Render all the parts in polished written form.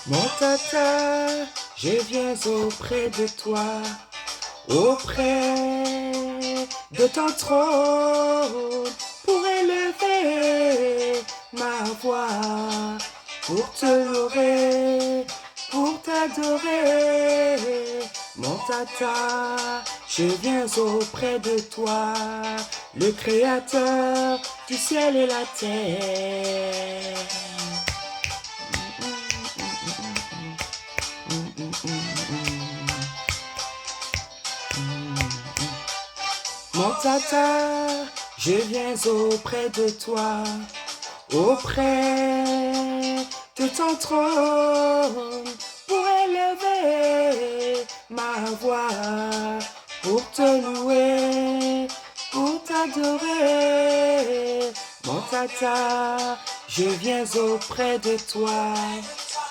Mon tata, je viens auprès de toi, auprès de ton trône, pour élever ma voix, pour te louer, pour t'adorer. Mon tata, je viens auprès de toi, le créateur du ciel et la terre. Mon tata, je viens auprès de toi, auprès de ton trône, pour élever ma voix, pour te louer, pour t'adorer. Mon tata, je viens auprès de toi,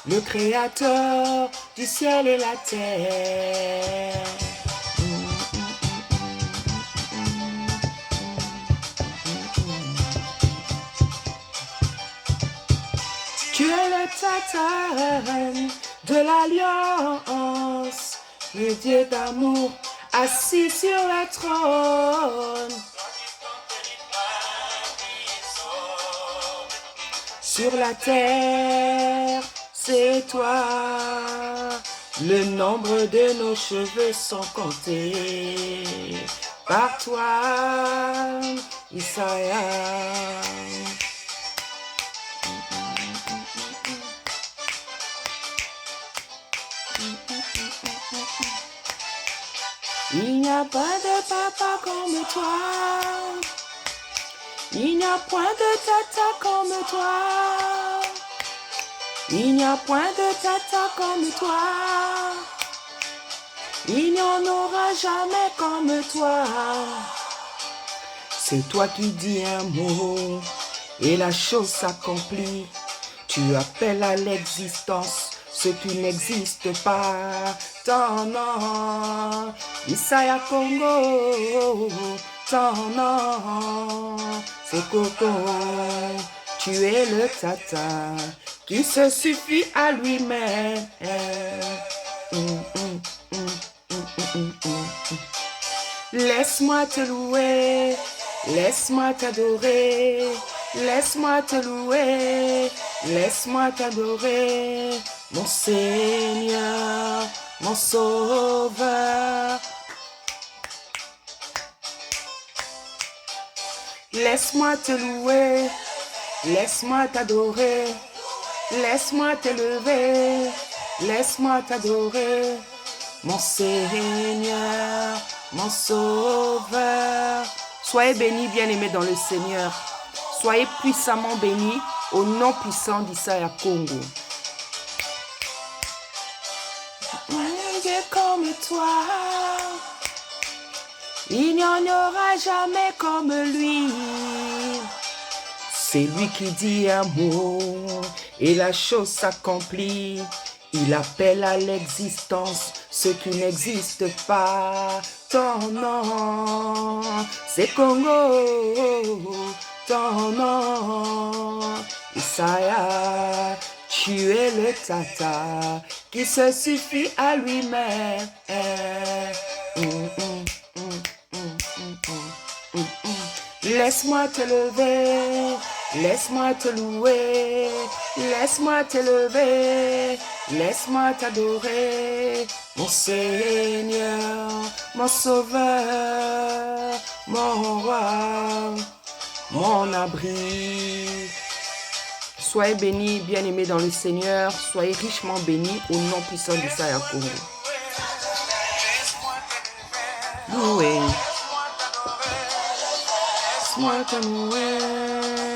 le créateur du ciel et la terre. Tu es le tata de l'alliance, le Dieu d'amour assis sur le trône. Sur la terre, c'est toi. Le nombre de nos cheveux sont comptés par toi, Isaïe. Il n'y a pas de papa comme toi. Il n'y a point de tata comme toi. Il n'y a point de tata comme toi. Il n'y en aura jamais comme toi. C'est toi qui dis un mot et la chose s'accomplit. Tu appelles à l'existence ce qui n'existe pas. Ton nom, Isaïa Congo. Ton nom, c'est Coco. Tu es le tata qui se suffit à lui-même. Laisse-moi te louer, laisse-moi t'adorer, laisse-moi te louer, laisse-moi t'adorer, mon Seigneur, mon Sauveur. Laisse-moi te louer, laisse-moi t'adorer, laisse-moi t'élever, laisse-moi t'adorer, mon Seigneur, mon Sauveur. Soyez bénis, bien-aimés dans le Seigneur. Soyez puissamment bénis au nom puissant d'Isaïa Congo. Dieu comme toi, il n'y en aura jamais comme lui. C'est lui qui dit un mot et la chose s'accomplit. Il appelle à l'existence ce qui n'existe pas. Ton nom, c'est Congo. Ton nom, Isaïa. Tu es le tata qui se suffit à lui-même. Laisse-moi te lever, laisse-moi te louer, laisse-moi t'élever, laisse-moi t'adorer, mon Seigneur, mon Sauveur, mon roi, mon abri. Soyez bénis, bien-aimés dans le Seigneur, soyez richement bénis au nom puissant d'Isaïa Congo. Loué. Laisse-moi te louer,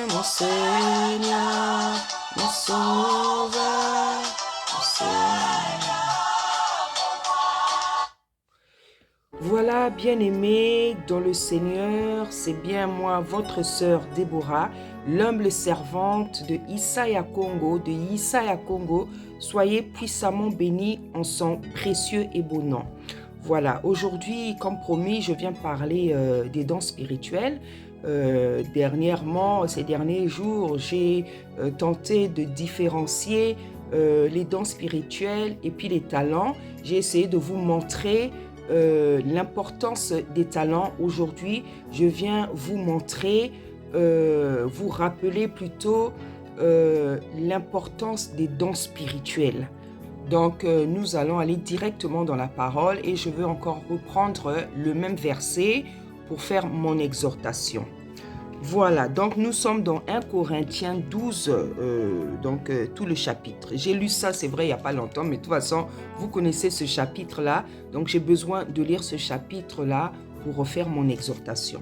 mon Seigneur, mon Sauveur, mon Seigneur. Voilà, bien-aimés dans le Seigneur, c'est bien moi, votre sœur Déborah, l'humble servante de Isaïa Congo, de Isaïa Congo. Soyez puissamment bénis en son précieux et beau nom. Voilà, aujourd'hui, comme promis, je viens parler des dons spirituels. Dernièrement, ces derniers jours, j'ai tenté de différencier les dons spirituels et puis les talents. J'ai essayé de vous montrer l'importance des talents. Aujourd'hui, je viens vous montrer, vous rappeler plutôt l'importance des dons spirituels. Donc, nous allons aller directement dans la parole et je veux encore reprendre le même verset pour faire mon exhortation. Voilà, donc nous sommes dans 1 Corinthiens 12, tout le chapitre. J'ai lu ça, c'est vrai, il n'y a pas longtemps, mais de toute façon, vous connaissez ce chapitre-là. Donc, j'ai besoin de lire ce chapitre-là pour refaire mon exhortation.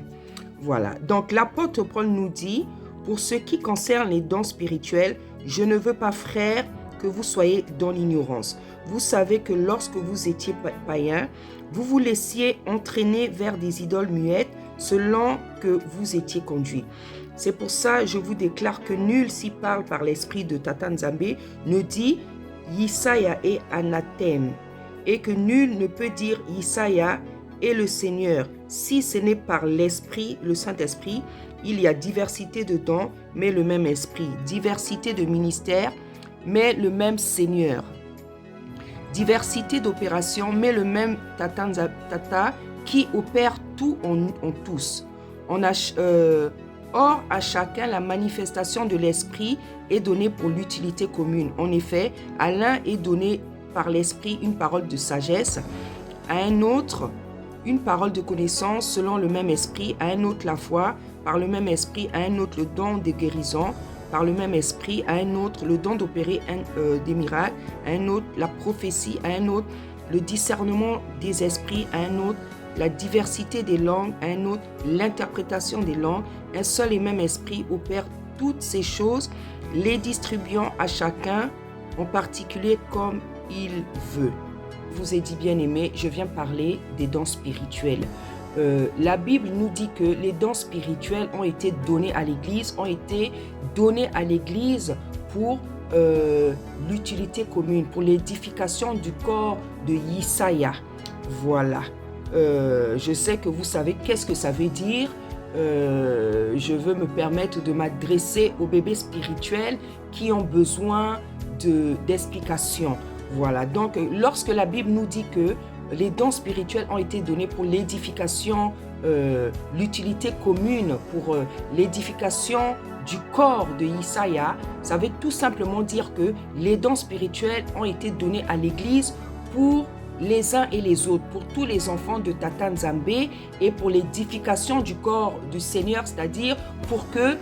Voilà, donc l'apôtre Paul nous dit, « Pour ce qui concerne les dons spirituels, je ne veux pas, frères, que vous soyez dans l'ignorance. Vous savez que lorsque vous étiez païens, vous vous laissiez entraîner vers des idoles muettes, selon que vous étiez conduits. C'est pour ça je vous déclare que nul s'y parle par l'esprit de Tata Nzambe ne dit Yisaya est anathème et que nul ne peut dire Yisaya est le Seigneur si ce n'est par l'esprit, le Saint-Esprit. Il y a diversité de dons mais le même esprit, diversité de ministères mais le même Seigneur, diversité d'opérations mais le même Tata qui opère tout en tous. Or, à chacun, la manifestation de l'Esprit est donnée pour l'utilité commune. En effet, à l'un est donné par l'Esprit une parole de sagesse, à un autre une parole de connaissance selon le même Esprit, à un autre la foi, par le même Esprit, à un autre le don de guérison, par le même Esprit, à un autre le don d'opérer des miracles, à un autre la prophétie, à un autre le discernement des esprits, à un autre la diversité des langues, à un autre l'interprétation des langues. Un seul et même esprit opère toutes ces choses, les distribuant à chacun en particulier comme il veut. Je vous ai dit, bien aimé, je viens parler des dons spirituels. La Bible nous dit que les dons spirituels ont été donnés à l'Église, pour l'utilité commune, pour l'édification du corps de Yisaya. Voilà. Je sais que vous savez qu'est-ce que ça veut dire. Je veux me permettre de m'adresser aux bébés spirituels qui ont besoin d'explications. Voilà, donc lorsque la Bible nous dit que les dons spirituels ont été donnés pour l'édification, l'utilité commune, pour l'édification du corps de Yisaya, ça veut tout simplement dire que les dons spirituels ont été donnés à l'Église pour les uns et les autres, pour tous les enfants de Tata Nzambe et pour l'édification du corps du Seigneur, c'est-à-dire pour que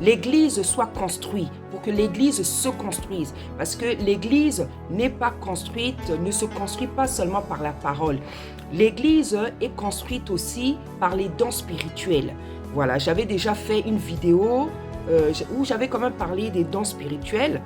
l'Église soit construite, pour que l'Église se construise. Parce que l'Église n'est pas construite, ne se construit pas seulement par la parole. L'Église est construite aussi par les dons spirituels. Voilà, j'avais déjà fait une vidéo où j'avais quand même parlé des dons spirituels.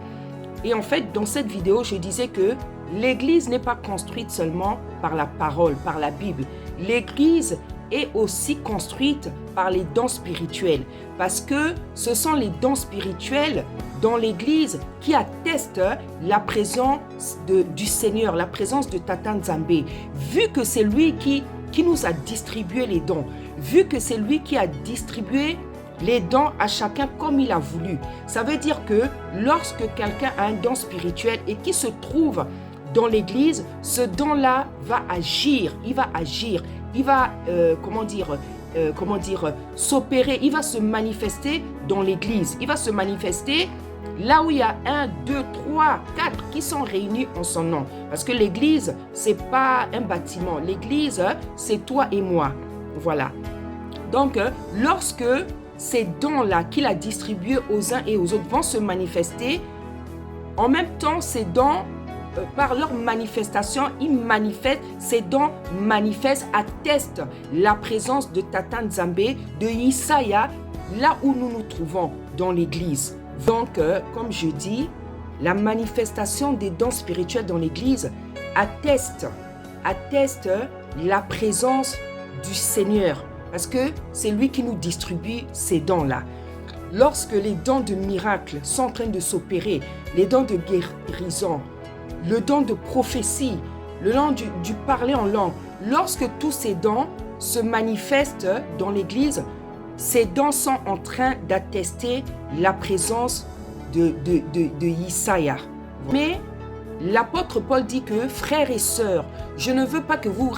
Et en fait, dans cette vidéo, je disais que l'Église n'est pas construite seulement par la parole, par la Bible. L'Église est aussi construite par les dons spirituels. Parce que ce sont les dons spirituels dans l'Église qui attestent la présence du Seigneur, la présence de Tata Nzambe. Vu que c'est lui qui nous a distribué les dons, vu que c'est lui qui a distribué les dons à chacun comme il a voulu. Ça veut dire que lorsque quelqu'un a un don spirituel et qui se trouve dans l'Église, ce don-là va agir, il va s'opérer, il va se manifester dans l'Église. Il va se manifester là où il y a 1, 2, 3, 4 qui sont réunis en son nom. Parce que l'Église, ce n'est pas un bâtiment. L'Église, c'est toi et moi. Voilà. Donc, lorsque ces dons-là qu'il a distribués aux uns et aux autres vont se manifester, en même temps, ces dons, par leur manifestation, ces dons manifestent, attestent la présence de Tata Nzambe, de Yisaya, là où nous nous trouvons dans l'Église. Donc, comme je dis, la manifestation des dons spirituels dans l'Église atteste la présence du Seigneur. Parce que c'est lui qui nous distribue ces dons-là. Lorsque les dons de miracle sont en train de s'opérer, les dons de guérison, le don de prophétie, le don du parler en langue, lorsque tous ces dons se manifestent dans l'Église, ces dons sont en train d'attester la présence de Yisaya. Mais l'apôtre Paul dit que, frères et sœurs, je ne veux pas que vous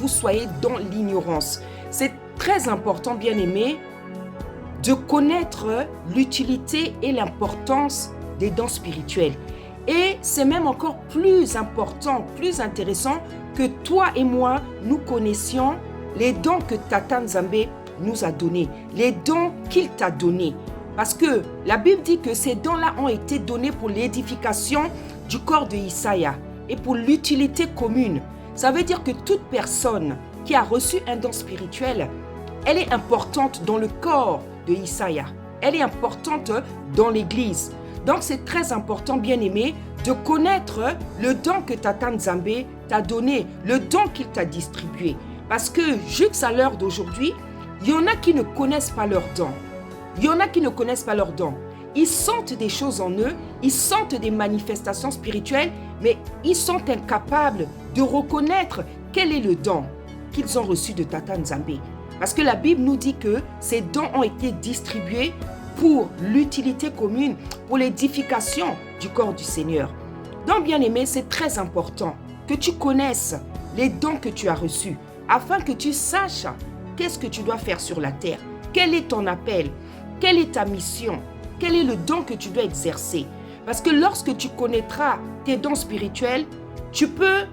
soyez dans l'ignorance. C'est très important, bien-aimés, de connaître l'utilité et l'importance des dons spirituels. Et c'est même encore plus important, plus intéressant que toi et moi, nous connaissions les dons que Tata Nzambe nous a donnés, les dons qu'il t'a donnés. Parce que la Bible dit que ces dons-là ont été donnés pour l'édification du corps de Isaïa et pour l'utilité commune. Ça veut dire que toute personne qui a reçu un don spirituel, elle est importante dans le corps de Isaïa. Elle est importante dans l'Église. Donc c'est très important, bien-aimé, de connaître le don que Tata Nzambe t'a donné, le don qu'il t'a distribué. Parce que jusqu'à l'heure d'aujourd'hui, il y en a qui ne connaissent pas leurs dons. Il y en a qui ne connaissent pas leurs dons. Ils sentent des choses en eux, ils sentent des manifestations spirituelles, mais ils sont incapables de reconnaître quel est le don qu'ils ont reçu de Tata Nzambe. Parce que la Bible nous dit que ces dons ont été distribués pour l'utilité commune, pour l'édification du corps du Seigneur. Donc, bien-aimé, c'est très important que tu connaisses les dons que tu as reçus, afin que tu saches qu'est-ce que tu dois faire sur la terre. Quel est ton appel? Quelle est ta mission? Quel est le don que tu dois exercer? Parce que lorsque tu connaîtras tes dons spirituels, tu peux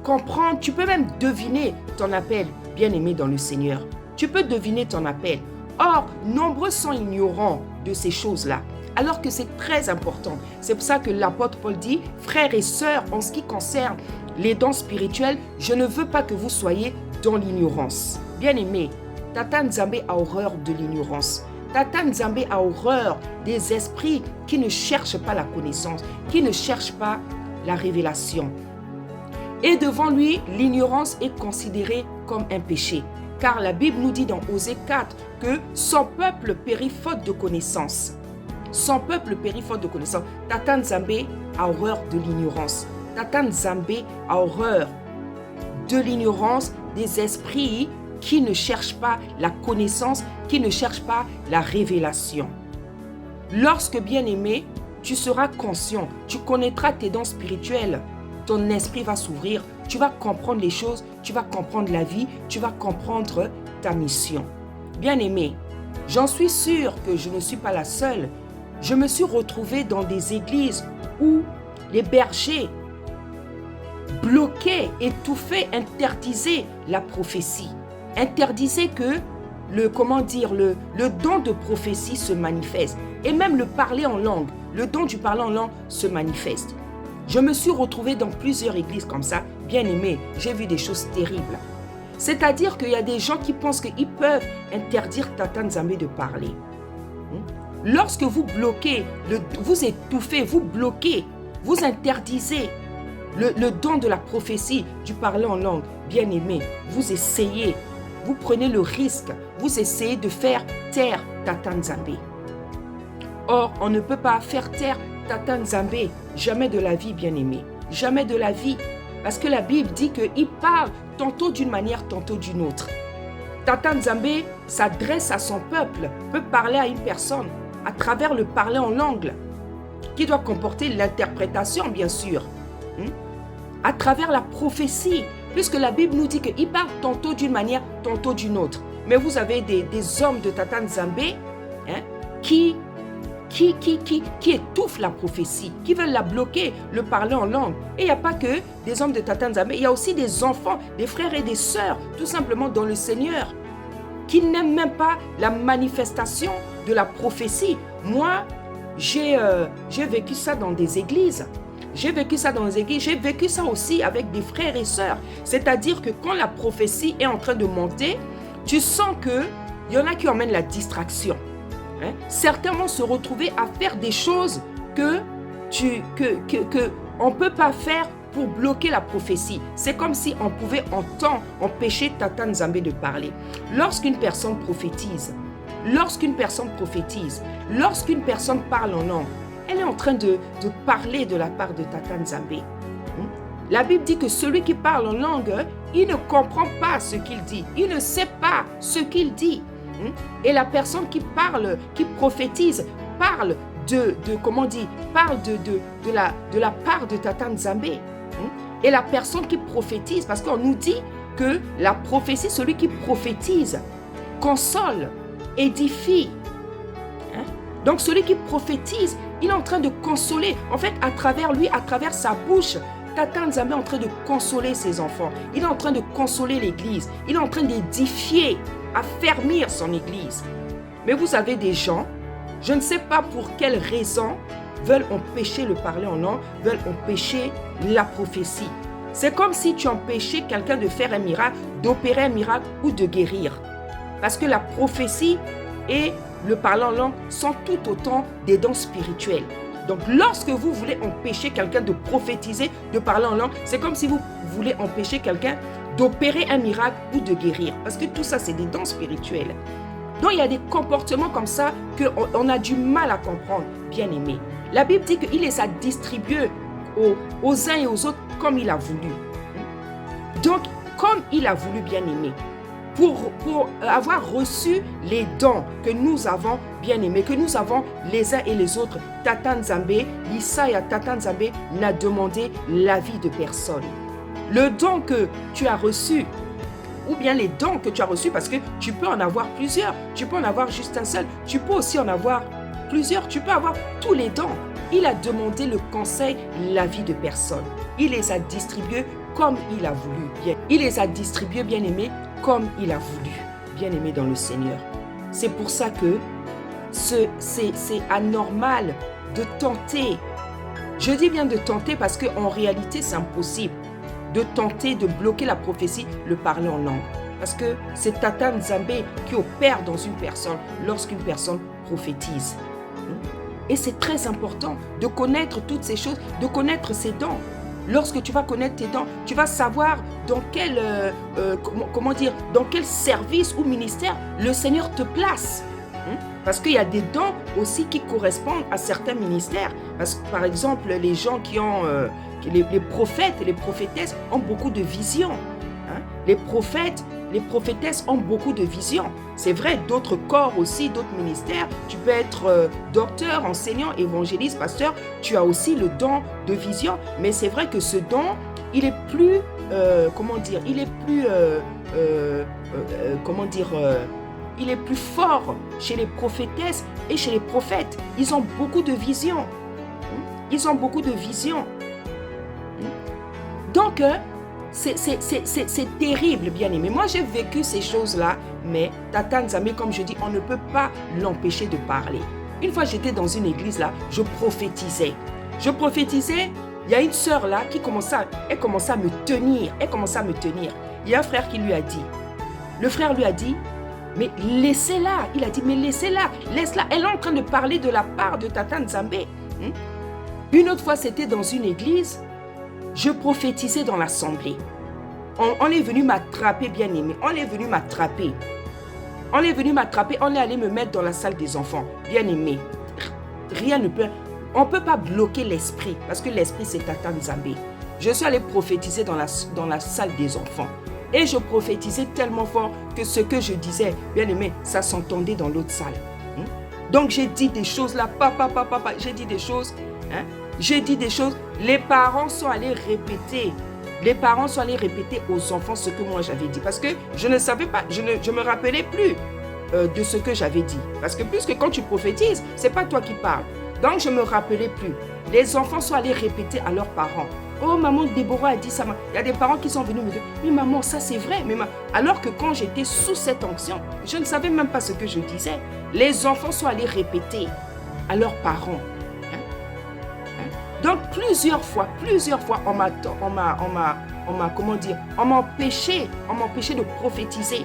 comprendre, tu peux même deviner ton appel, bien-aimé dans le Seigneur. Tu peux deviner ton appel. Or, nombreux sont ignorants de ces choses-là, alors que c'est très important. C'est pour ça que l'apôtre Paul dit, frères et sœurs, en ce qui concerne les dons spirituels, je ne veux pas que vous soyez dans l'ignorance. Bien-aimé, Tata Nzambe a horreur de l'ignorance. Tata Nzambe a horreur des esprits qui ne cherchent pas la connaissance, qui ne cherchent pas la révélation. Et devant lui, l'ignorance est considérée comme un péché. Car la Bible nous dit dans Osée 4 que son peuple périt faute de connaissance. Son peuple périt faute de connaissance. Tata Nzambe a horreur de l'ignorance. Tata Nzambe a horreur de l'ignorance des esprits qui ne cherchent pas la connaissance, qui ne cherchent pas la révélation. Lorsque, bien-aimé, tu seras conscient, tu connaîtras tes dons spirituels, ton esprit va s'ouvrir, tu vas comprendre les choses, tu vas comprendre la vie, tu vas comprendre ta mission. Bien-aimé, j'en suis sûre que je ne suis pas la seule. Je me suis retrouvée dans des églises où les bergers bloquaient, étouffaient, interdisaient la prophétie. Interdisaient que le don de prophétie se manifeste. Et même le parler en langue, le don du parler en langue se manifeste. Je me suis retrouvée dans plusieurs églises comme ça, bien aimé, j'ai vu des choses terribles. C'est-à-dire qu'il y a des gens qui pensent qu'ils peuvent interdire Tata Nzambe de parler. Lorsque vous bloquez, vous étouffez, vous bloquez, vous interdisez le don de la prophétie, du parler en langue, bien aimé, vous essayez, vous prenez le risque, vous essayez de faire taire Tata Nzambe. Or, on ne peut pas faire taire Tata Nzambe, jamais de la vie, bien-aimé, jamais de la vie. Parce que la Bible dit qu'il parle tantôt d'une manière, tantôt d'une autre. Tata Nzambe s'adresse à son peuple, peut parler à une personne à travers le parler en langue, qui doit comporter l'interprétation, bien sûr, à travers la prophétie, puisque la Bible nous dit qu'il parle tantôt d'une manière, tantôt d'une autre. Mais vous avez des hommes de Tata Nzambe qui étouffent la prophétie, qui veulent la bloquer, le parler en langue. Et il n'y a pas que des hommes de Tata Nzambe, il y a aussi des enfants, des frères et des sœurs, tout simplement dans le Seigneur, qui n'aiment même pas la manifestation de la prophétie. Moi, j'ai vécu ça dans des églises. J'ai vécu ça dans les églises, j'ai vécu ça aussi avec des frères et sœurs. C'est-à-dire que quand la prophétie est en train de monter, tu sens qu'il y en a qui emmènent la distraction. Certains vont se retrouver à faire des choses que on ne peut pas faire pour bloquer la prophétie. C'est comme si on pouvait empêcher Tata Nzambe de parler. Lorsqu'une personne prophétise, lorsqu'une personne parle en langue, elle est en train de parler de la part de Tata Nzambe. La Bible dit que celui qui parle en langue, il ne comprend pas ce qu'il dit. Il ne sait pas ce qu'il dit. Et la personne qui parle, qui prophétise, parle comment dire, parle de la part de Tata Nzambe. Et la personne qui prophétise, parce qu'on nous dit que la prophétie, celui qui prophétise, console, édifie. Donc celui qui prophétise, il est en train de consoler. En fait, à travers lui, à travers sa bouche, Tata Nzambe est en train de consoler ses enfants. Il est en train de consoler l'église. Il est en train d'édifier, affermir son église. Mais vous avez des gens, je ne sais pas pour quelle raison, veulent empêcher le parler en langue, veulent empêcher la prophétie. C'est comme si tu empêchais quelqu'un de faire un miracle, d'opérer un miracle ou de guérir. Parce que la prophétie et le parler en langue sont tout autant des dons spirituels. Donc, lorsque vous voulez empêcher quelqu'un de prophétiser, de parler en langue, c'est comme si vous voulez empêcher quelqu'un d'opérer un miracle ou de guérir. Parce que tout ça, c'est des dons spirituels. Donc, il y a des comportements comme ça qu'on a du mal à comprendre, bien aimé. La Bible dit qu'il les a distribués aux uns et aux autres comme il a voulu. Donc, comme il a voulu, bien aimé. Pour avoir reçu les dons que nous avons bien aimés, que nous avons les uns et les autres, Tata Nzambe, Isaiah Tata Nzambe n'a demandé l'avis de personne. Le don que tu as reçu, ou bien les dons que tu as reçus, parce que tu peux en avoir plusieurs, tu peux en avoir juste un seul, tu peux aussi en avoir plusieurs, tu peux avoir tous les dons. Il a demandé le conseil, l'avis de personne. Il les a distribués comme il a voulu. Il les a distribués, bien aimés, comme il a voulu, bien aimé dans le Seigneur. C'est pour ça que c'est anormal de tenter. Je dis bien de tenter parce qu'en réalité, c'est impossible de tenter de bloquer la prophétie, le parler en langue. Parce que c'est Tata Nzambe qui opère dans une personne lorsqu'une personne prophétise. Et c'est très important de connaître toutes ces choses, de connaître ses dons. Lorsque tu vas connaître tes dons, tu vas savoir dans quel, dans quel service ou ministère le Seigneur te place. Parce qu'il y a des dons aussi qui correspondent à certains ministères. Parce que, par exemple, les gens qui ont, les prophètes et les prophétesses ont beaucoup de visions. Les prophètes, les prophétesses ont beaucoup de visions. C'est vrai, d'autres corps aussi, d'autres ministères. Tu peux être docteur, enseignant, évangéliste, pasteur. Tu as aussi le don de vision. Mais c'est vrai que ce don, il est plus, il est plus fort chez les prophétesses et chez les prophètes. Ils ont beaucoup de visions. Ils ont beaucoup de visions. Donc, c'est terrible, bien aimé. Moi, j'ai vécu ces choses-là, mais Tata Nzambe, comme je dis, on ne peut pas l'empêcher de parler. Une fois, j'étais dans une église, là, je prophétisais. Il y a une sœur, là, elle commençait à me tenir. Il y a un frère qui lui a dit, le frère lui a dit, mais laissez-la. Il a dit, mais laissez-la, laisse-la. Elle est en train de parler de la part de Tata Nzambe. Une autre fois, c'était dans une église. Je prophétisais dans l'assemblée. On est venu m'attraper, bien aimé. On est venu m'attraper. On est allé me mettre dans la salle des enfants. Bien aimé. Rien ne peut... On ne peut pas bloquer l'esprit. Parce que l'esprit, c'est Tata Nzambe. Je suis allé prophétiser dans la salle des enfants. Et je prophétisais tellement fort que ce que je disais, bien aimé, ça s'entendait dans l'autre salle. Donc j'ai dit des choses là. J'ai dit des choses. J'ai dit des choses, les parents sont allés répéter. Aux enfants ce que moi j'avais dit. Parce que je ne savais pas, je me rappelais plus de ce que j'avais dit. Parce que puisque quand tu prophétises, c'est pas toi qui parles. Donc je me rappelais plus. Les enfants sont allés répéter à leurs parents. Oh maman, Déborah a dit ça. Il y a des parents qui sont venus me dire, mais maman, ça c'est vrai. Alors que quand j'étais sous cette onction, je ne savais même pas ce que je disais. Les enfants sont allés répéter à leurs parents. Donc plusieurs fois, on m'a empêché de prophétiser.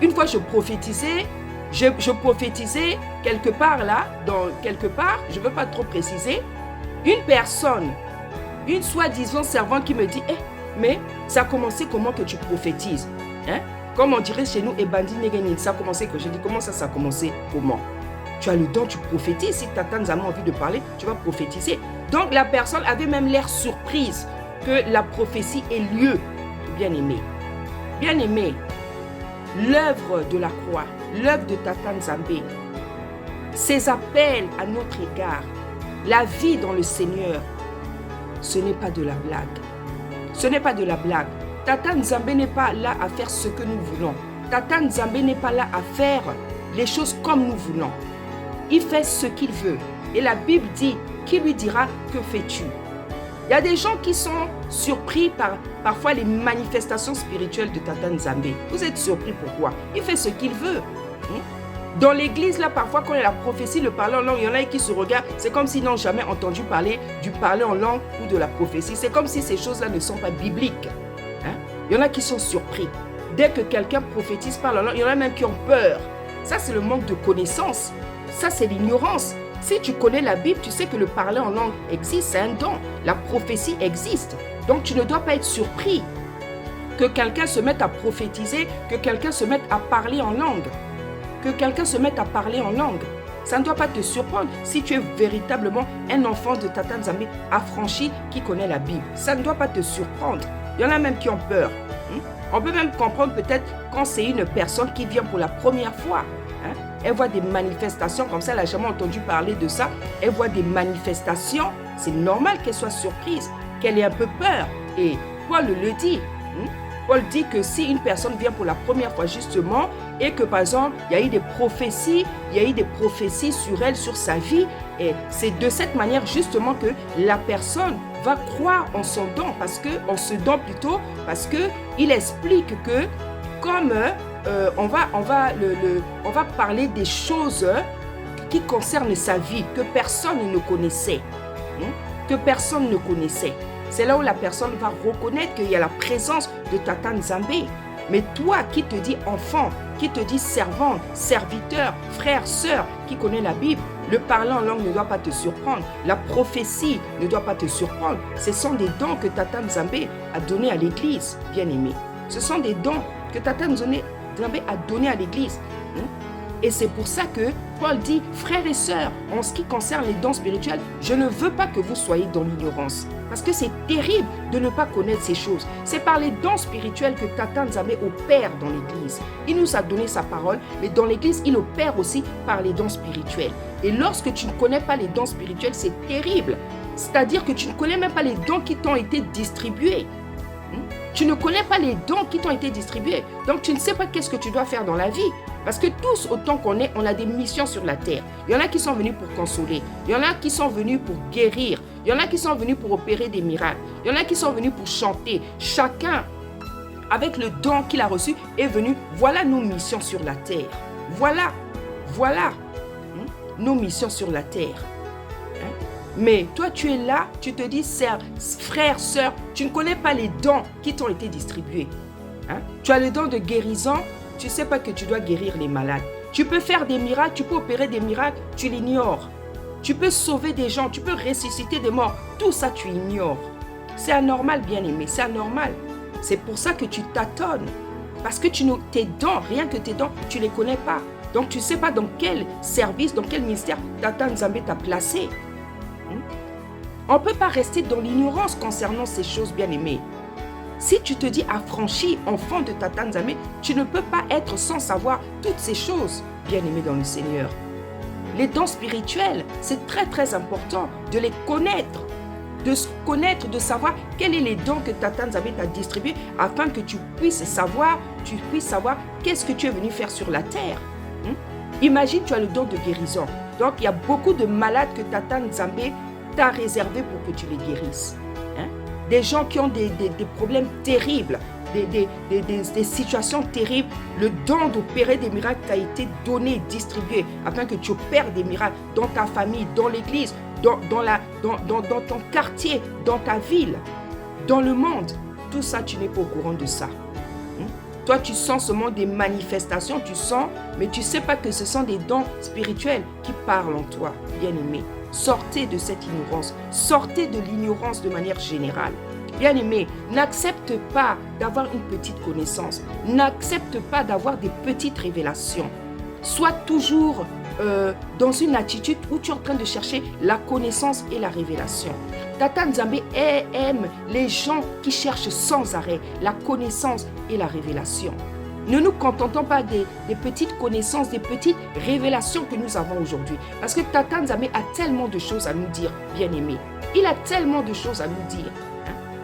Une fois je prophétisais quelque part là, je ne veux pas trop préciser, une personne, une soi-disant servante qui me dit, mais ça a commencé comment que tu prophétises? Comme on dirait chez nous, ça a commencé que je dis, comment ça a commencé? Comment? Tu as le don, tu prophétises. Si Tata Nzambe a envie de parler, tu vas prophétiser. Donc la personne avait même l'air surprise que la prophétie ait lieu. Bien aimé, l'œuvre de la croix, l'œuvre de Tata Nzambe, ses appels à notre égard, la vie dans le Seigneur, ce n'est pas de la blague. Ce n'est pas de la blague. Tata Nzambe n'est pas là à faire ce que nous voulons. Tata Nzambe n'est pas là à faire les choses comme nous voulons. Il fait ce qu'il veut. Et la Bible dit, qui lui dira, que fais-tu? Il y a des gens qui sont surpris par parfois les manifestations spirituelles de Tata Nzambe. Vous êtes surpris pourquoi? Il fait ce qu'il veut. Dans l'église, là, parfois, quand il y a la prophétie, le parler en langue, il y en a qui se regardent. C'est comme s'ils n'ont jamais entendu parler du parler en langue ou de la prophétie. C'est comme si ces choses-là ne sont pas bibliques. Il y en a qui sont surpris. Dès que quelqu'un prophétise, parle en langue, il y en a même qui ont peur. Ça, c'est le manque de connaissance. Ça, c'est l'ignorance. Si tu connais la Bible, tu sais que le parler en langue existe, c'est un don. La prophétie existe. Donc, tu ne dois pas être surpris que quelqu'un se mette à prophétiser, que quelqu'un se mette à parler en langue. Que quelqu'un se mette à parler en langue. Ça ne doit pas te surprendre si tu es véritablement un enfant de Tata Nzambe affranchi qui connaît la Bible. Ça ne doit pas te surprendre. Il y en a même qui ont peur. On peut même comprendre peut-être quand c'est une personne qui vient pour la première fois. Elle voit des manifestations comme ça, elle n'a jamais entendu parler de ça. Elle voit des manifestations, c'est normal qu'elle soit surprise, qu'elle ait un peu peur. Et Paul le dit. Paul dit que si une personne vient pour la première fois justement et que par exemple, il y a eu des prophéties, sur elle, sur sa vie, et c'est de cette manière justement que la personne va croire en son don, en ce don plutôt, parce que il explique que comme on va parler des choses qui concernent sa vie, que personne ne connaissait, C'est là où la personne va reconnaître qu'il y a la présence de Tata Nzambe. Mais toi qui te dis enfant, qui te dis servante, serviteur, frère, sœur, qui connaît la Bible, le parler en langue ne doit pas te surprendre. La prophétie ne doit pas te surprendre. Ce sont des dons que Tata Nzambe a donnés à l'Église, bien-aimé. Ce sont des dons que Tata Nzambe a donnés à l'Église. Et c'est pour ça que Paul dit, frères et sœurs, en ce qui concerne les dons spirituels, je ne veux pas que vous soyez dans l'ignorance. Parce que c'est terrible de ne pas connaître ces choses. C'est par les dons spirituels que Tata Nzambe opère dans l'Église. Il nous a donné sa parole, mais dans l'Église, il opère aussi par les dons spirituels. Et lorsque tu ne connais pas les dons spirituels, c'est terrible. C'est-à-dire que tu ne connais même pas les dons qui t'ont été distribués. Tu ne connais pas les dons qui t'ont été distribués. Donc, tu ne sais pas qu'est-ce que tu dois faire dans la vie. Parce que tous, autant qu'on est, on a des missions sur la terre. Il y en a qui sont venus pour consoler. Il y en a qui sont venus pour guérir. Il y en a qui sont venus pour opérer des miracles. Il y en a qui sont venus pour chanter. Chacun, avec le don qu'il a reçu, est venu. Voilà nos missions sur la terre. Voilà nos missions sur la terre. Mais toi, tu es là, tu te dis, frère, sœur, tu ne connais pas les dons qui t'ont été distribués. Tu as le don de guérison, tu ne sais pas que tu dois guérir les malades. Tu peux faire des miracles, tu peux opérer des miracles, tu l'ignores. Tu peux sauver des gens, tu peux ressusciter des morts. Tout ça, tu ignores. C'est anormal, bien-aimé, c'est anormal. C'est pour ça que tu tâtonnes. Parce que tes dons, rien que tes dons, tu ne les connais pas. Donc, tu ne sais pas dans quel service, dans quel ministère Tata Nzambe t'a placé. On ne peut pas rester dans l'ignorance concernant ces choses, bien-aimées. Si tu te dis affranchi, enfant de Tata Nzambe, tu ne peux pas être sans savoir toutes ces choses, bien-aimés dans le Seigneur. Les dons spirituels, c'est très très important de les connaître, de savoir quels sont les dons que Tata Nzambe t'a distribués afin que tu puisses savoir qu'est-ce que tu es venu faire sur la terre. Imagine, tu as le don de guérison. Donc, il y a beaucoup de malades que Tata Nzambe t'a réservé pour que tu les guérisses. Des gens qui ont des problèmes terribles, des situations terribles. Le don d'opérer des miracles t'a été donné, distribué, afin que tu opères des miracles dans ta famille, dans l'église, dans ton quartier, dans ta ville, dans le monde. Tout ça, tu n'es pas au courant de ça. Toi, tu sens seulement des manifestations, tu sens, mais tu ne sais pas que ce sont des dons spirituels qui parlent en toi, bien-aimé. Sortez de cette ignorance, sortez de l'ignorance de manière générale. Bien-aimé, n'accepte pas d'avoir une petite connaissance, n'accepte pas d'avoir des petites révélations. Sois toujours dans une attitude où tu es en train de chercher la connaissance et la révélation. Tata Nzambe aime les gens qui cherchent sans arrêt la connaissance et la révélation. Ne nous contentons pas des petites connaissances, des petites révélations que nous avons aujourd'hui. Parce que Tata Nzambe a tellement de choses à nous dire, bien-aimés. Il a tellement de choses à nous dire.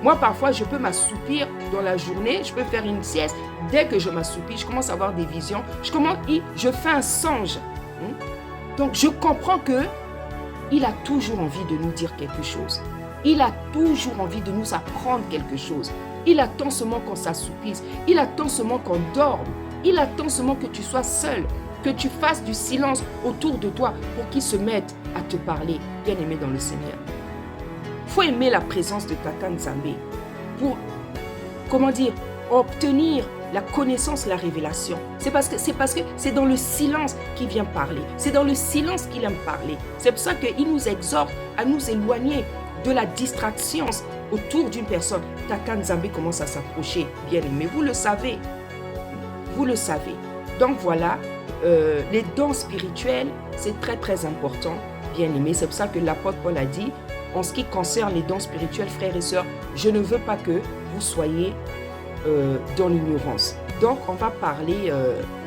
Moi, parfois, je peux m'assoupir dans la journée, je peux faire une sieste. Dès que je m'assoupis, je commence à avoir des visions. Je fais un songe. Donc, je comprends qu'il a toujours envie de nous dire quelque chose. Il a toujours envie de nous apprendre quelque chose. Il attend seulement qu'on s'assoupisse. Il attend seulement qu'on dorme. Il attend seulement que tu sois seul, que tu fasses du silence autour de toi pour qu'il se mette à te parler, bien-aimé dans le Seigneur. Il faut aimer la présence de Tata Nzambe pour, obtenir la connaissance, la révélation. C'est parce que c'est dans le silence qu'il vient parler. C'est dans le silence qu'il aime parler. C'est pour ça qu'il nous exhorte à nous éloigner de la distraction autour d'une personne. Tata Nzambe commence à s'approcher, bien aimé. Vous le savez. Vous le savez. Donc voilà, les dons spirituels, c'est très très important, bien aimé. C'est pour ça que l'apôtre Paul a dit, en ce qui concerne les dons spirituels, frères et sœurs, je ne veux pas que vous soyez dans l'ignorance. Donc on va parler,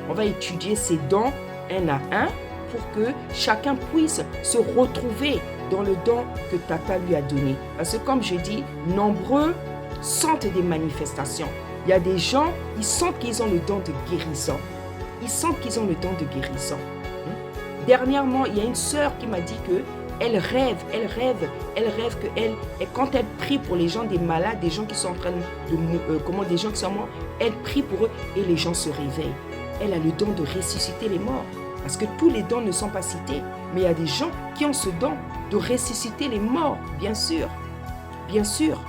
on va étudier ces dons un à un pour que chacun puisse se retrouver dans le don que Tata lui a donné. Parce que comme je dis, nombreux sentent des manifestations. Il y a des gens, ils sentent qu'ils ont le don de guérison. Ils sentent qu'ils ont le don de guérison. Dernièrement, il y a une sœur qui m'a dit que elle rêve que quand elle prie pour les gens, des malades, des gens qui sont en train de des gens qui sont morts, elle prie pour eux et les gens se réveillent. Elle a le don de ressusciter les morts. Parce que tous les dons ne sont pas cités, mais il y a des gens qui ont ce don de ressusciter les morts, bien sûr. Bien sûr.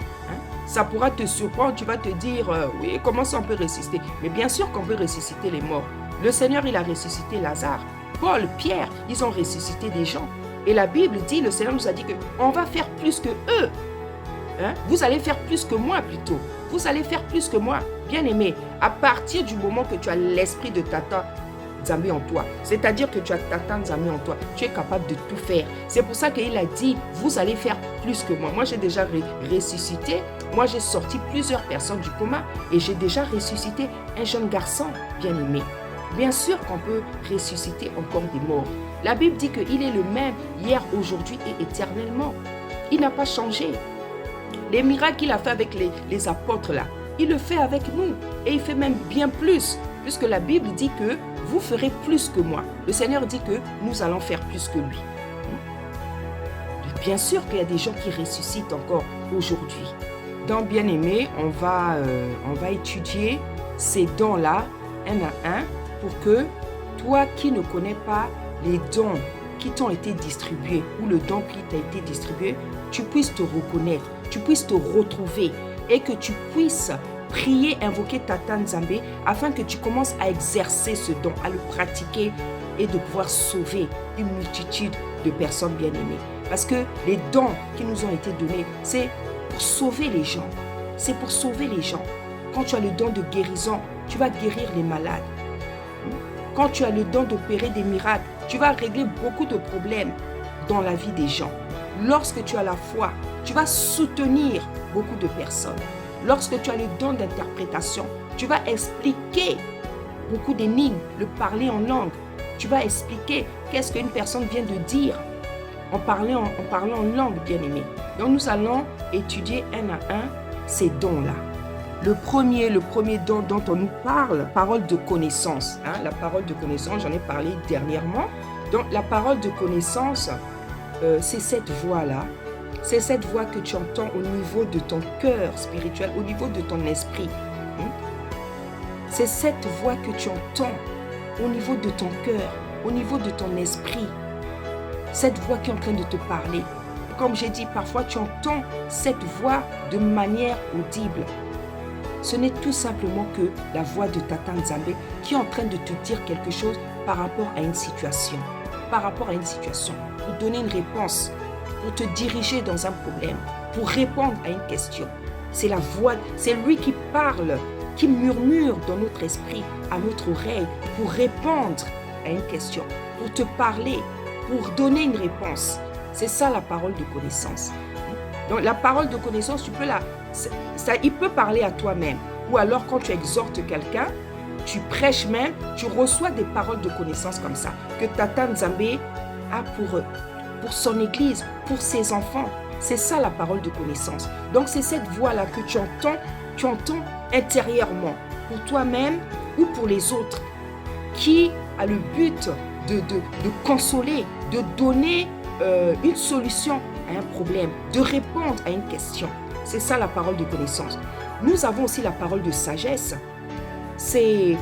Ça pourra te surprendre, tu vas te dire, oui, comment ça on peut ressusciter? Mais bien sûr qu'on peut ressusciter les morts. Le Seigneur, il a ressuscité Lazare. Paul, Pierre, ils ont ressuscité des gens. Et la Bible dit, le Seigneur nous a dit qu'on va faire plus que eux. Vous allez faire plus que moi plutôt. Vous allez faire plus que moi. Bien aimé, à partir du moment que tu as l'esprit de Tata Nzambe en toi, c'est-à-dire que tu as Tata Nzambe en toi, tu es capable de tout faire. C'est pour ça qu'il a dit, vous allez faire plus que moi. Moi, j'ai déjà ressuscité. Moi, j'ai sorti plusieurs personnes du coma et j'ai déjà ressuscité un jeune garçon, bien aimé. Bien sûr qu'on peut ressusciter encore des morts. La Bible dit qu'il est le même hier, aujourd'hui et éternellement. Il n'a pas changé. Les miracles qu'il a fait avec les apôtres là, il le fait avec nous. Et il fait même bien plus, puisque la Bible dit que vous ferez plus que moi. Le Seigneur dit que nous allons faire plus que lui. Bien sûr qu'il y a des gens qui ressuscitent encore aujourd'hui. Donc, bien aimé, on va étudier ces dons-là, un à un, pour que toi qui ne connais pas les dons qui t'ont été distribués ou le don qui t'a été distribué, tu puisses te reconnaître, tu puisses te retrouver et que tu puisses prier, invoquer Tata Nzambe afin que tu commences à exercer ce don, à le pratiquer et de pouvoir sauver une multitude de personnes bien-aimées. Parce que les dons qui nous ont été donnés, c'est pour sauver les gens. C'est pour sauver les gens. Quand tu as le don de guérison, tu vas guérir les malades. Quand tu as le don d'opérer des miracles, tu vas régler beaucoup de problèmes dans la vie des gens. Lorsque tu as la foi, tu vas soutenir beaucoup de personnes. Lorsque tu as le don d'interprétation, tu vas expliquer beaucoup d'énigmes, le parler en langue. Tu vas expliquer qu'est-ce qu'une personne vient de dire en parlant en langue, bien-aimé. Donc nous allons étudier un à un ces dons-là. Le premier don dont on nous parle, parole de connaissance. La parole de connaissance, j'en ai parlé dernièrement. Donc la parole de connaissance, c'est cette voix-là. C'est cette voix que tu entends au niveau de ton cœur spirituel, au niveau de ton esprit. C'est cette voix que tu entends au niveau de ton cœur, au niveau de ton esprit. Cette voix qui est en train de te parler. Comme j'ai dit, parfois tu entends cette voix de manière audible. Ce n'est tout simplement que la voix de Tata Nzambe qui est en train de te dire quelque chose par rapport à une situation. Par rapport à une situation. Pour donner une réponse, pour te diriger dans un problème, pour répondre à une question. C'est la voix, c'est lui qui parle, qui murmure dans notre esprit, à notre oreille, pour répondre à une question, pour te parler, pour donner une réponse. C'est ça la parole de connaissance. Donc la parole de connaissance, il peut parler à toi-même. Ou alors quand tu exhortes quelqu'un, tu prêches même, tu reçois des paroles de connaissance comme ça, que Tata Nzambe a pour son église, pour ses enfants. C'est ça la parole de connaissance. Donc c'est cette voix-là que tu entends intérieurement, pour toi-même ou pour les autres, qui a le but de consoler, de donner une solution à un problème, de répondre à une question. C'est ça la parole de connaissance. Nous avons aussi la parole de sagesse. C'est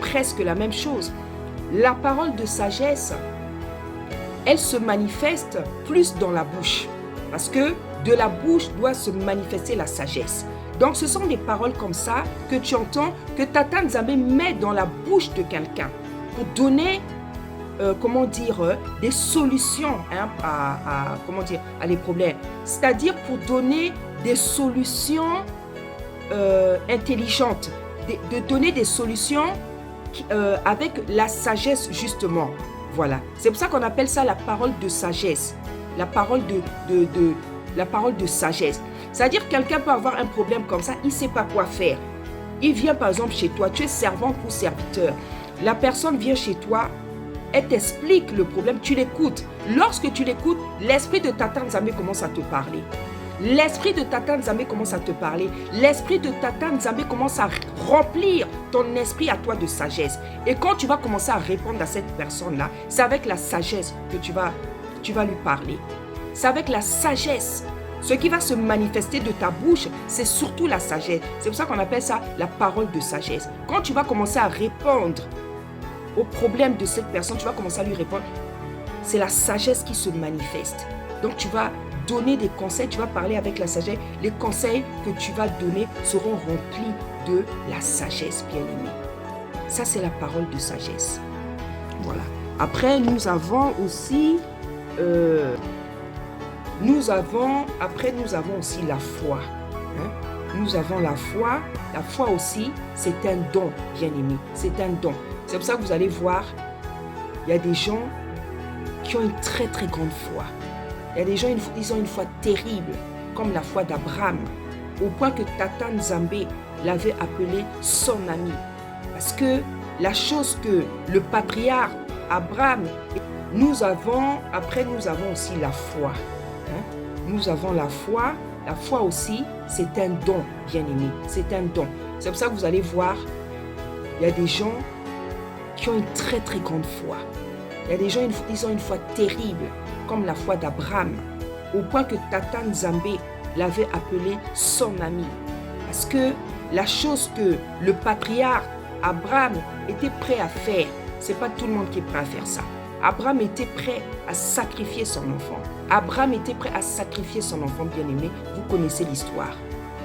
presque la même chose. La parole de sagesse, elle se manifeste plus dans la bouche. Parce que de la bouche doit se manifester la sagesse. Donc ce sont des paroles comme ça que tu entends, que Tata Nzambe met dans la bouche de quelqu'un pour donner, des solutions à les problèmes. C'est-à-dire pour donner des solutions intelligentes, de donner des solutions avec la sagesse justement. Voilà. C'est pour ça qu'on appelle ça la parole de sagesse. La parole la parole de sagesse. C'est-à-dire que quelqu'un peut avoir un problème comme ça, il ne sait pas quoi faire. Il vient par exemple chez toi, tu es servant ou serviteur. La personne vient chez toi, elle t'explique le problème, tu l'écoutes. Lorsque tu l'écoutes, l'esprit de Tata Nzambe commence à te parler. L'esprit de Tata Nzambe commence à te parler. L'esprit de Tata Nzambe commence à remplir ton esprit à toi de sagesse. Et quand tu vas commencer à répondre à cette personne-là, c'est avec la sagesse que tu vas lui parler. C'est avec la sagesse. Ce qui va se manifester de ta bouche, c'est surtout la sagesse. C'est pour ça qu'on appelle ça la parole de sagesse. Quand tu vas commencer à répondre au problème de cette personne, tu vas commencer à lui répondre. C'est la sagesse qui se manifeste. Donc tu vas donner des conseils, tu vas parler avec la sagesse. Les conseils que tu vas donner seront remplis de la sagesse, bien-aimé. Ça, c'est la parole de sagesse. Voilà. Après, nous avons aussi... Nous avons aussi la foi. Nous avons la foi. La foi aussi, c'est un don, bien-aimé. C'est un don. C'est pour ça que vous allez voir, il y a des gens qui ont une très très grande foi. Il y a des gens, ils ont une foi terrible, comme la foi d'Abraham, au point que Tata Nzambe l'avait appelé son ami. Parce que la chose que le patriarche Abraham, nous avons aussi la foi. Nous avons la foi. La foi aussi, c'est un don, bien-aimé. C'est un don. C'est pour ça que vous allez voir, il y a des gens qui ont une très très grande foi. Il y a des gens, ils ont une foi terrible, comme la foi d'Abraham, au point que Tata Nzambe l'avait appelé son ami. Parce que la chose que le patriarche Abraham était prêt à faire, c'est pas tout le monde qui est prêt à faire ça. Abraham était prêt à sacrifier son enfant. Abraham était prêt à sacrifier son enfant bien-aimé. Vous connaissez l'histoire.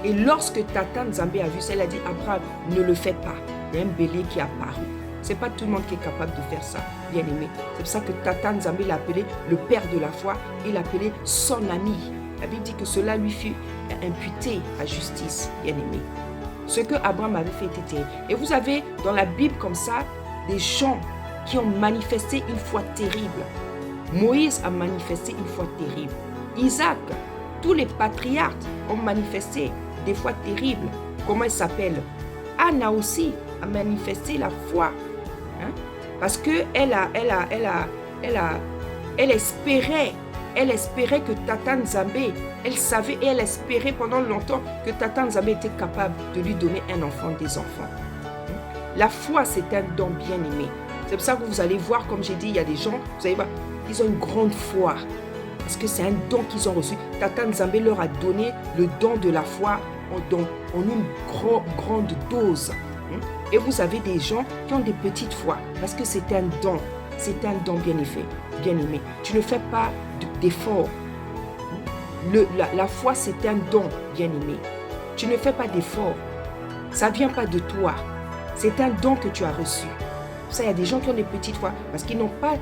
Et lorsque Tata Nzambe a vu ça, elle a dit, Abraham, ne le fais pas. Il y a un bélier qui est apparu. Ce n'est pas tout le monde qui est capable de faire ça, bien-aimé. C'est pour ça que Tata Nzambe l'a appelé le père de la foi. Il l'a appelé son ami. La Bible dit que cela lui fut imputé à justice, bien-aimé. Ce que Abraham avait fait était terrible. Et vous avez dans la Bible comme ça des gens qui ont manifesté une foi terrible. Moïse a manifesté une foi terrible. Isaac, tous les patriarches ont manifesté des foi terribles. Comment il s'appelle? Anna aussi a manifesté la foi. Parce que elle espérait que Tata Nzambe, elle savait et elle espérait pendant longtemps que Tata Nzambe était capable de lui donner un enfant, des enfants. La foi, c'est un don bien-aimé. C'est pour ça que vous allez voir, comme j'ai dit, il y a des gens, vous allez voir, ils ont une grande foi. Parce que c'est un don qu'ils ont reçu. Tata Nzambe leur a donné le don de la foi en une grande dose. Et vous avez des gens qui ont des petites foi. Parce que c'est un don. C'est un don bien-aimé. Tu ne fais pas d'effort. La foi, c'est un don bien-aimé. Tu ne fais pas d'effort. Ça ne vient pas de toi. C'est un don que tu as reçu. Ça, il y a des gens qui ont des petites foi parce qu'ils n'ont pas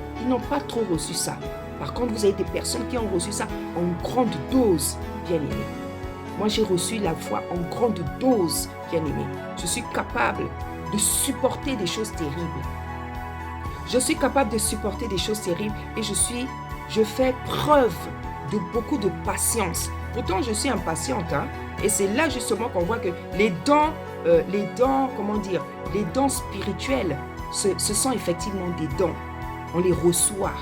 trop reçu ça. Par contre, vous avez des personnes qui ont reçu ça en grande dose, bien-aimé. Moi, j'ai reçu la foi en grande dose, bien-aimé. Je suis capable de supporter des choses terribles. Je suis capable de supporter des choses terribles et je fais preuve de beaucoup de patience. Pourtant, je suis impatiente. Et c'est là justement qu'on voit que les dons les dons, comment dire, les dons spirituels, ce sont effectivement des dons. On les reçoit.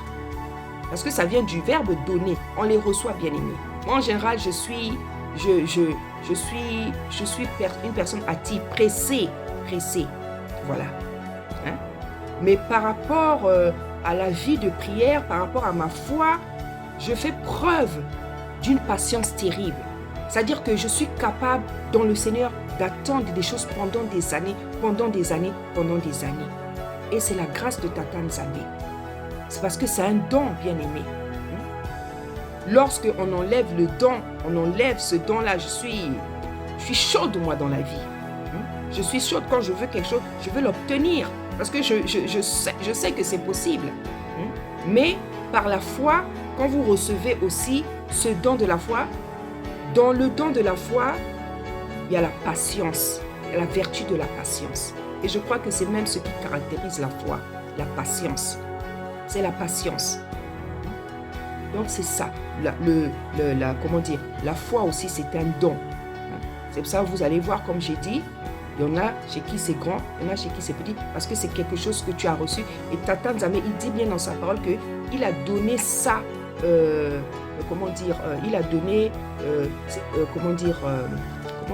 Parce que ça vient du verbe donner. On les reçoit, bien aimé. Moi, en général, je suis une personne active, pressée. Voilà. Hein? Mais par rapport à la vie de prière, par rapport à ma foi, je fais preuve d'une patience terrible. C'est-à-dire que je suis capable, dans le Seigneur, d'attendre des choses pendant des années. Et c'est la grâce de Tata Nzambe. C'est parce que c'est un don, bien aimé. Lorsque on enlève le don, on enlève ce don-là, je suis chaude, moi, dans la vie. Je suis chaude quand je veux quelque chose, je veux l'obtenir. Parce que je sais que c'est possible. Mais par la foi, quand vous recevez aussi ce don de la foi, dans le don de la foi, il y a la patience, il y a la vertu de la patience. Et je crois que c'est même ce qui caractérise la foi, la patience. C'est la patience. Donc c'est ça. Comment dire, la foi aussi, c'est un don. C'est pour ça que vous allez voir, comme j'ai dit, il y en a chez qui c'est grand, il y en a chez qui c'est petit, parce que c'est quelque chose que tu as reçu. Et Tata Nzambe, il dit bien dans sa parole qu'il a donné ça, il a donné, comment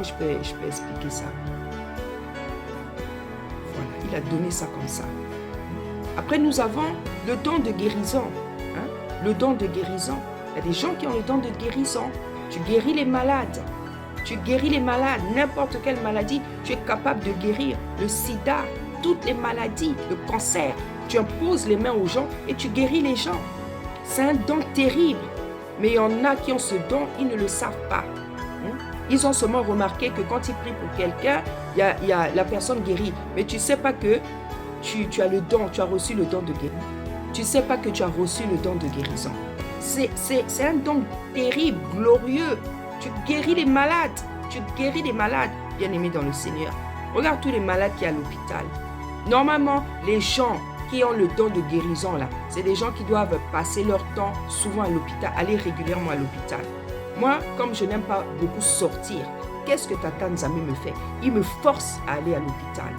je peux expliquer ça? Voilà, il a donné ça comme ça. Après, nous avons le don de guérison. Le don de guérison. Il y a des gens qui ont le don de guérison. Tu guéris les malades. N'importe quelle maladie, tu es capable de guérir. Le sida, toutes les maladies, le cancer. Tu imposes les mains aux gens et tu guéris les gens. C'est un don terrible. Mais il y en a qui ont ce don, ils ne le savent pas. Ils ont seulement remarqué que quand ils prient pour quelqu'un, il y a la personne guérie. Mais tu ne sais pas que tu as le don, tu as reçu le don de guérison. Tu ne sais pas que tu as reçu le don de guérison. C'est un don terrible, glorieux. Tu guéris les malades. Bien aimés dans le Seigneur. Regarde tous les malades qui sont à l'hôpital. Normalement, les gens qui ont le don de guérison, là, c'est des gens qui doivent passer leur temps souvent à l'hôpital, aller régulièrement à l'hôpital. Moi, comme je n'aime pas beaucoup sortir, qu'est-ce que Tata Nzambe me fait? Il me force à aller à l'hôpital.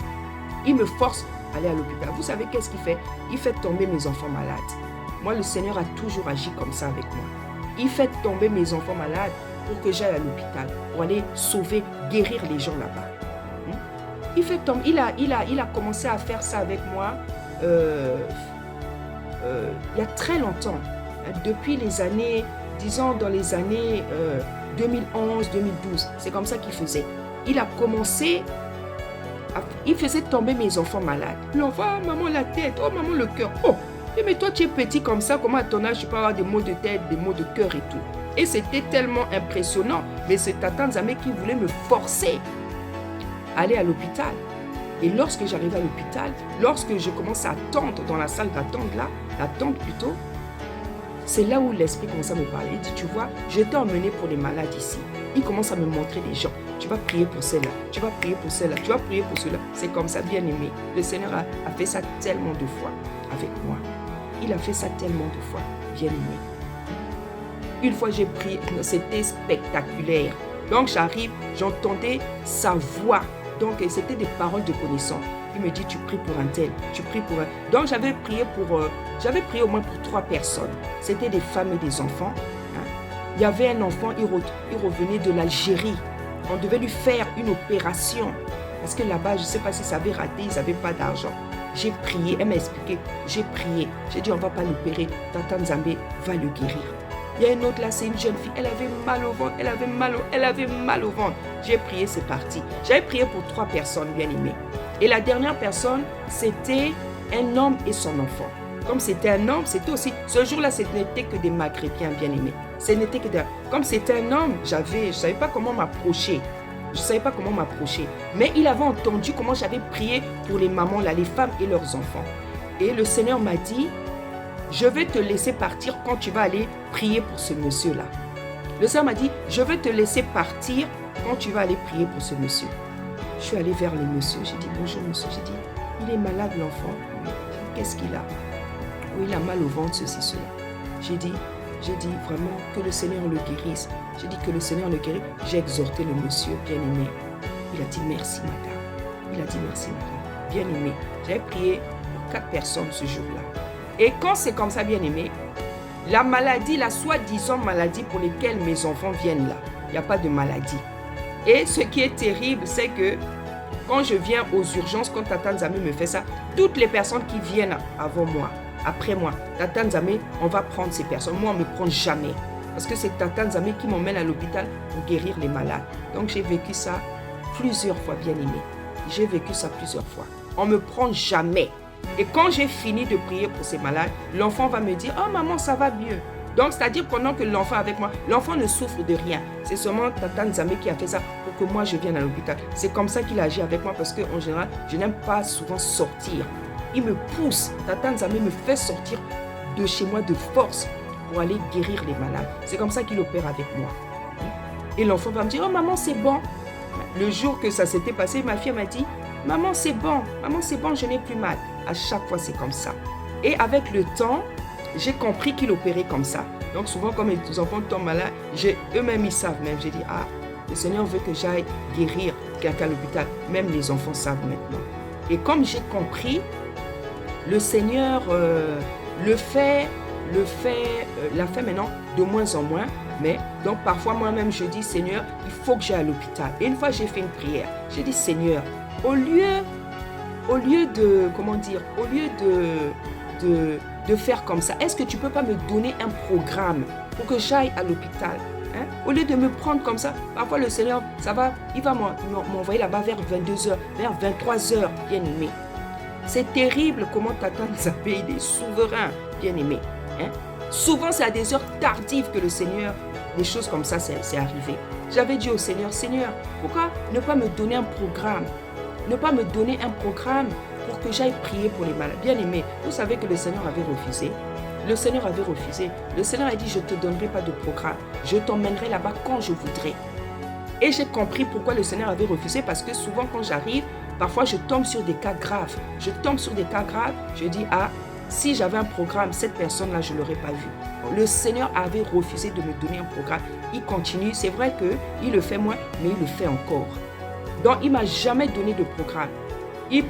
Vous savez qu'est-ce qu'il fait? Il fait tomber mes enfants malades. Moi, le Seigneur a toujours agi comme ça avec moi. Il fait tomber mes enfants malades pour que j'aille à l'hôpital, pour aller sauver, guérir les gens là-bas. Il fait tomber. Il a commencé à faire ça avec moi il y a très longtemps. Depuis les années, disons dans les années 2011-2012. C'est comme ça qu'il faisait. Il a commencé... Il faisait tomber mes enfants malades. L'enfant, oh, maman la tête, oh maman le cœur. Oh, mais toi tu es petit comme ça, comment à ton âge tu peux avoir des maux de tête, des maux de cœur et tout. Et c'était tellement impressionnant. Mais c'est Tata Nzambe qui voulait me forcer à aller à l'hôpital. Et lorsque j'arrive à l'hôpital, lorsque je commence à attendre dans la salle d'attente plutôt, c'est là où l'esprit commence à me parler. Il dit, tu vois, je t'ai emmené pour les malades ici. Il commence à me montrer des gens. Tu vas prier pour celle-là, tu vas prier pour celle-là, tu vas prier pour cela. C'est comme ça, bien aimé. Le Seigneur a fait ça tellement de fois avec moi. Il a fait ça tellement de fois, bien aimé. Une fois j'ai prié, c'était spectaculaire. Donc j'arrive, j'entendais sa voix. Donc c'était des paroles de connaissance. Il me dit, tu pries pour un tel, tu pries pour un... Donc j'avais prié au moins pour 3 personnes. C'était des femmes et des enfants. Il y avait un enfant, il revenait de l'Algérie. On devait lui faire une opération. Parce que là-bas, je ne sais pas si ça avait raté, ils n'avaient pas d'argent. J'ai prié, elle m'a expliqué, j'ai prié. J'ai dit, on ne va pas l'opérer, Tata Nzambe va le guérir. Il y a une autre là, c'est une jeune fille, elle avait mal au ventre, elle avait mal au ventre. J'ai prié, c'est parti. J'avais prié pour 3 personnes, bien aimées. Et la dernière personne, c'était un homme et son enfant. Comme c'était un homme, c'était aussi... Ce jour-là, ce n'était que des Maghrébins bien aimés. Ce n'était que des... Comme c'était un homme, je ne savais pas comment m'approcher. Mais il avait entendu comment j'avais prié pour les mamans, là, les femmes et leurs enfants. Et le Seigneur m'a dit, je vais te laisser partir quand tu vas aller prier pour ce monsieur-là. Le Seigneur m'a dit, je vais te laisser partir quand tu vas aller prier pour ce monsieur. Je suis allée vers le monsieur. J'ai dit, bonjour monsieur. J'ai dit, il est malade l'enfant. Qu'est-ce qu'il a? Oui, il a mal au ventre, ceci, cela. J'ai dit vraiment que le Seigneur le guérisse. J'ai dit que le Seigneur le guérisse. J'ai exhorté le monsieur bien-aimé. Il a dit merci madame. Il a dit merci Marie. Bien-aimé, j'ai prié pour 4 personnes ce jour-là. Et quand c'est comme ça, bien-aimé, la maladie, la soi-disant maladie pour laquelle mes enfants viennent là, il n'y a pas de maladie. Et ce qui est terrible, c'est que quand je viens aux urgences, quand Tata Nzambe me fait ça, toutes les personnes qui viennent avant moi, après moi, Tata Nzambe, on va prendre ces personnes. Moi, on ne me prend jamais. Parce que c'est Tata Nzambe qui m'emmène à l'hôpital pour guérir les malades. Donc, j'ai vécu ça plusieurs fois, bien-aimé. J'ai vécu ça plusieurs fois. On ne me prend jamais. Et quand j'ai fini de prier pour ces malades, l'enfant va me dire « Oh maman, ça va mieux ». Donc, c'est-à-dire pendant que l'enfant est avec moi, l'enfant ne souffre de rien. C'est seulement Tata Nzambe qui a fait ça pour que moi, je vienne à l'hôpital. C'est comme ça qu'il agit avec moi parce qu'en général, je n'aime pas souvent sortir. Il me pousse. Tata Nzambe me fait sortir de chez moi de force pour aller guérir les malades. C'est comme ça qu'il opère avec moi. Et l'enfant va me dire « Oh maman, c'est bon ». Le jour que ça s'était passé, ma fille m'a dit « Maman, c'est bon, je n'ai plus mal ». À chaque fois, c'est comme ça. Et avec le temps, j'ai compris qu'il opérait comme ça. Donc souvent, quand mes enfants tombent malades, eux-mêmes, ils savent même. J'ai dit, ah, le Seigneur veut que j'aille guérir quelqu'un à l'hôpital. Même les enfants savent maintenant. Et comme j'ai compris, le Seigneur l'a fait maintenant de moins en moins. Mais donc parfois, moi-même, je dis, Seigneur, il faut que j'aille à l'hôpital. Et une fois, j'ai fait une prière. J'ai dit, Seigneur, au lieu de faire comme ça, est-ce que tu ne peux pas me donner un programme pour que j'aille à l'hôpital, hein? Au lieu de me prendre comme ça, parfois le Seigneur, il va m'envoyer là-bas vers 22h, vers 23h, bien-aimé. C'est terrible comment Tata Nzambe, il est souverain, bien-aimé. Hein? Souvent, c'est à des heures tardives que le Seigneur, des choses comme ça, c'est arrivé. J'avais dit au Seigneur, Seigneur, pourquoi ne pas me donner un programme? Ne pas me donner un programme pour que j'aille prier pour les malades. Bien aimé, vous savez que le Seigneur avait refusé. Le Seigneur avait refusé. Le Seigneur a dit, je ne te donnerai pas de programme. Je t'emmènerai là-bas quand je voudrais. Et j'ai compris pourquoi le Seigneur avait refusé, parce que souvent quand j'arrive, parfois je tombe sur des cas graves. Je dis, ah, si j'avais un programme, cette personne-là, je ne l'aurais pas vue. Le Seigneur avait refusé de me donner un programme. Il continue. C'est vrai qu'il le fait moins, mais il le fait encore. Donc, il ne m'a jamais donné de programme. Il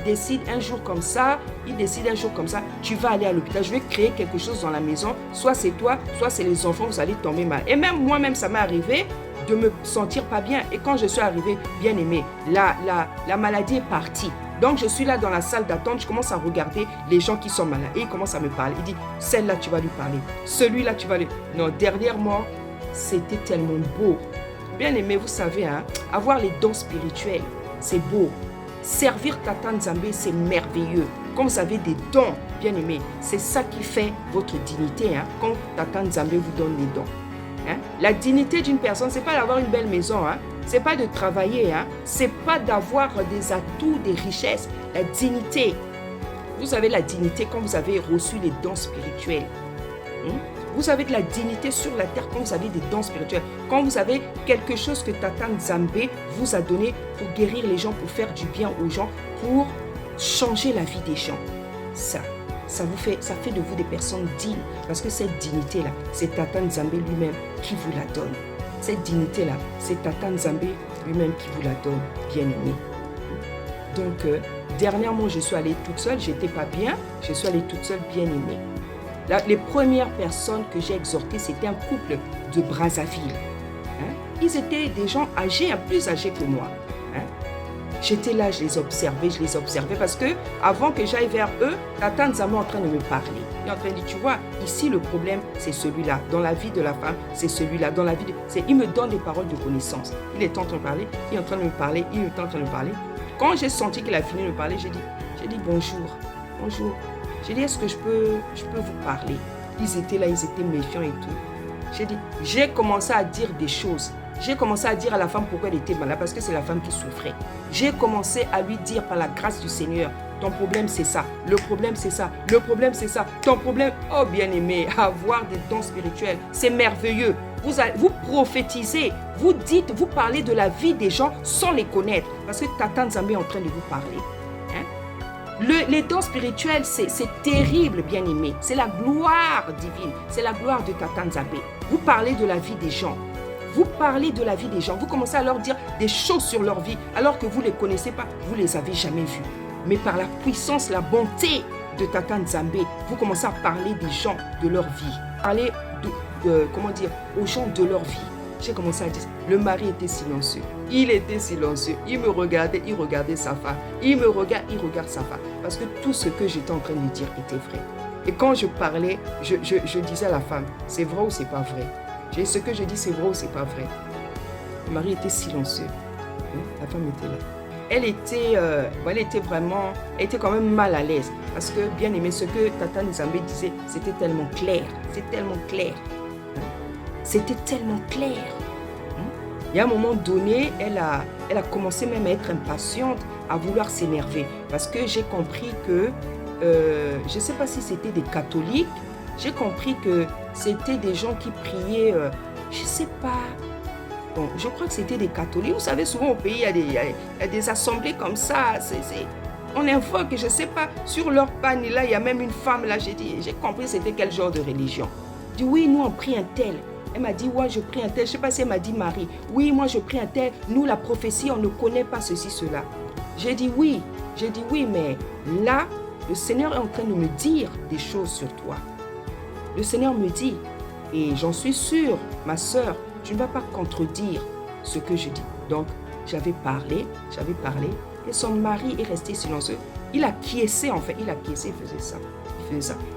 décide un jour comme ça, tu vas aller à l'hôpital, je vais créer quelque chose dans la maison, soit c'est toi, soit c'est les enfants, vous allez tomber mal. Et même moi-même, ça m'est arrivé de me sentir pas bien. Et quand je suis arrivée, bien aimée, la maladie est partie. Donc, je suis là dans la salle d'attente, je commence à regarder les gens qui sont malades. Et il commence à me parler. Il dit, celle-là, tu vas lui parler. Celui-là, tu vas lui... Non, dernièrement, c'était tellement beau. Bien aimé, vous savez, hein, avoir les dons spirituels, c'est beau. Servir Tata Nzambe, c'est merveilleux. Quand vous avez des dons, bien aimé, c'est ça qui fait votre dignité. Hein, quand Tata Nzambe vous donne les dons. Hein. La dignité d'une personne, ce n'est pas d'avoir une belle maison. Hein. Ce n'est pas de travailler. Hein. Ce n'est pas d'avoir des atouts, des richesses. La dignité. Vous avez la dignité quand vous avez reçu les dons spirituels. Hein. Vous avez de la dignité sur la terre quand vous avez des dons spirituels. Quand vous avez quelque chose que Tata Nzambe vous a donné pour guérir les gens, pour faire du bien aux gens, pour changer la vie des gens. Ça fait de vous des personnes dignes. Parce que cette dignité-là, c'est Tata Nzambe lui-même qui vous la donne. Cette dignité-là, c'est Tata Nzambe lui-même qui vous la donne, bien aimé. Donc, dernièrement, je suis allée toute seule. J'étais pas bien. Je suis allée toute seule, bien aimée. Les premières personnes que j'ai exhortées, c'était un couple de Brazzaville. Hein? Ils étaient des gens âgés, plus âgés que moi. Hein? J'étais là, je les observais parce que avant que j'aille vers eux, Tata Nzambe est en train de me parler. Il est en train de dire, tu vois, ici le problème, c'est celui-là. Dans la vie de la femme, c'est celui-là. Dans la vie il me donne des paroles de connaissance. Il est en train de parler, il est en train de me parler, il est en train de me parler. Quand j'ai senti qu'il a fini de me parler, j'ai dit bonjour. J'ai dit, est-ce que je peux vous parler? Ils étaient là, ils étaient méfiants et tout. J'ai commencé à dire des choses. J'ai commencé à dire à la femme pourquoi elle était malade, parce que c'est la femme qui souffrait. J'ai commencé à lui dire par la grâce du Seigneur, ton problème c'est ça, le problème c'est ça, le problème c'est ça, ton problème, oh bien-aimé, avoir des dons spirituels, c'est merveilleux. Vous prophétisez, vous dites, vous parlez de la vie des gens sans les connaître, parce que Tata Nzambe est en train de vous parler. Les dons spirituels, c'est terrible, bien-aimé. C'est la gloire divine. C'est la gloire de Tata Nzambe. Vous parlez de la vie des gens. Vous parlez de la vie des gens, vous commencez à leur dire des choses sur leur vie, alors que vous ne les connaissez pas, vous ne les avez jamais vus. Mais par la puissance, la bonté de Tata Nzambe, vous commencez à parler des gens, de leur vie. Parler comment dire, aux gens de leur vie. J'ai commencé à dire, le mari était silencieux. Il était silencieux. Il me regardait, il regardait sa femme. Il me regarde, il regarde sa femme. Parce que tout ce que j'étais en train de dire était vrai. Et quand je parlais, je disais à la femme, c'est vrai ou c'est pas vrai? Ce que je dis, c'est vrai ou c'est pas vrai? Le mari était silencieux. La femme était là. Elle était vraiment, elle était quand même mal à l'aise. Parce que, bien aimé, ce que Tata Nzambe disait, c'était tellement clair. C'est tellement clair. C'était tellement clair. Et à un moment donné, elle a commencé même à être impatiente, à vouloir s'énerver. Parce que j'ai compris que, je ne sais pas si c'était des catholiques, j'ai compris que c'était des gens qui priaient, je ne sais pas. Bon, je crois que c'était des catholiques. Vous savez, souvent au pays, il y a des assemblées comme ça. On invoque, je ne sais pas, sur leur panne, là, il y a même une femme, là, j'ai compris c'était quel genre de religion. Je dis, oui, nous, on prie un tel. Elle m'a dit, ouais, je prie un tel. Je ne sais pas si elle m'a dit Marie. Oui, moi, je prie un tel. Nous, la prophétie, on ne connaît pas ceci, cela. J'ai dit, oui, mais là, le Seigneur est en train de me dire des choses sur toi. Le Seigneur me dit, et j'en suis sûre, ma sœur, tu ne vas pas contredire ce que je dis. Donc, j'avais parlé, et son mari est resté silencieux. Il a acquiescé, en fait, il faisait ça.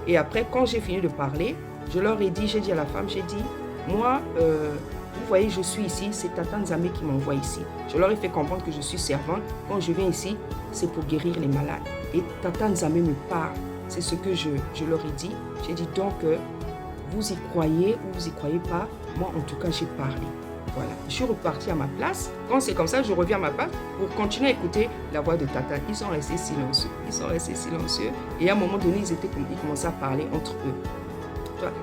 Et après, quand j'ai fini de parler, je leur ai dit, j'ai dit à la femme, j'ai dit, moi, vous voyez, je suis ici, c'est Tata Nzambe qui m'envoie ici. Je leur ai fait comprendre que je suis servante. Quand je viens ici, c'est pour guérir les malades. Et Tata Nzambe me parle. C'est ce que je leur ai dit. J'ai dit donc, vous y croyez ou vous y croyez pas, moi en tout cas j'ai parlé. Voilà, je suis repartie à ma place. Quand c'est comme ça, je reviens à ma place pour continuer à écouter la voix de Tata. Ils sont restés silencieux. Et à un moment donné, ils commençaient à parler entre eux.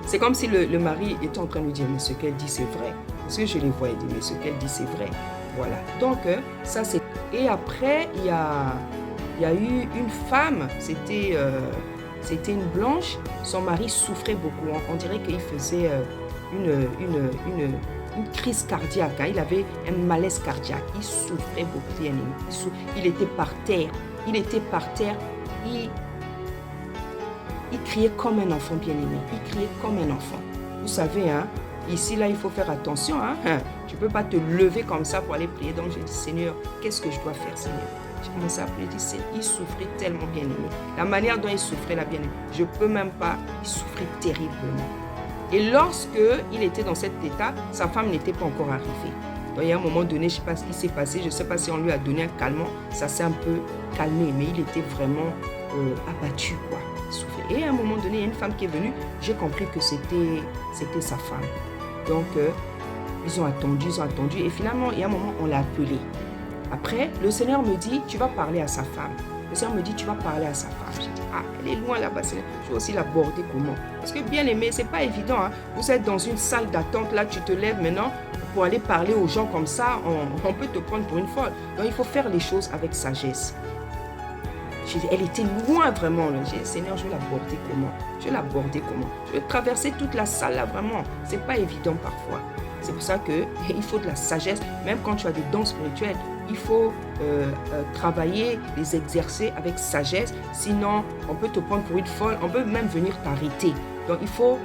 C'est comme si le mari était en train de dire, mais ce qu'elle dit c'est vrai. Parce que je les voyais dire, mais ce qu'elle dit c'est vrai. Voilà, donc ça c'est... Et après, il y a eu une femme, c'était une blanche, son mari souffrait beaucoup. On dirait qu'il faisait une crise cardiaque. Il avait un malaise cardiaque. Il souffrait beaucoup. Il était par terre. Il criait comme un enfant bien-aimé. Il criait comme un enfant. Vous savez, hein, ici, là, il faut faire attention. Tu ne peux pas te lever comme ça pour aller prier. Donc, j'ai dit, Seigneur, qu'est-ce que je dois faire, Seigneur? J'ai commencé à prier. Il souffrait tellement bien-aimé. La manière dont il souffrait, la bien-aimé, je ne peux même pas. Il souffrait terriblement. Et lorsque il était dans cet état, sa femme n'était pas encore arrivée. Donc, il y a un moment donné, je ne sais pas ce qui s'est passé. Je ne sais pas si on lui a donné un calmant. Ça s'est un peu calmé, mais il était vraiment abattu, quoi. Et à un moment donné, il y a une femme qui est venue. J'ai compris que c'était sa femme. Donc, ils ont attendu. Et finalement, il y a un moment, on l'a appelée. Après, le Seigneur me dit, tu vas parler à sa femme. Le Seigneur me dit, tu vas parler à sa femme. J'ai dit, elle est loin là-bas. Je vais aussi l'aborder comment? Parce que bien aimé, c'est pas évident. Vous êtes dans une salle d'attente, là, tu te lèves maintenant pour aller parler aux gens comme ça. On peut te prendre pour une folle. Donc, il faut faire les choses avec sagesse. Elle était loin vraiment. J'ai dit, Seigneur, je vais l'aborder comment? Je vais traverser toute la salle là, vraiment. C'est pas évident parfois. C'est pour ça qu'il faut de la sagesse. Même quand tu as des dons spirituels, il faut travailler, les exercer avec sagesse. Sinon, on peut te prendre pour une folle. On peut même venir t'arrêter. Donc, il faut,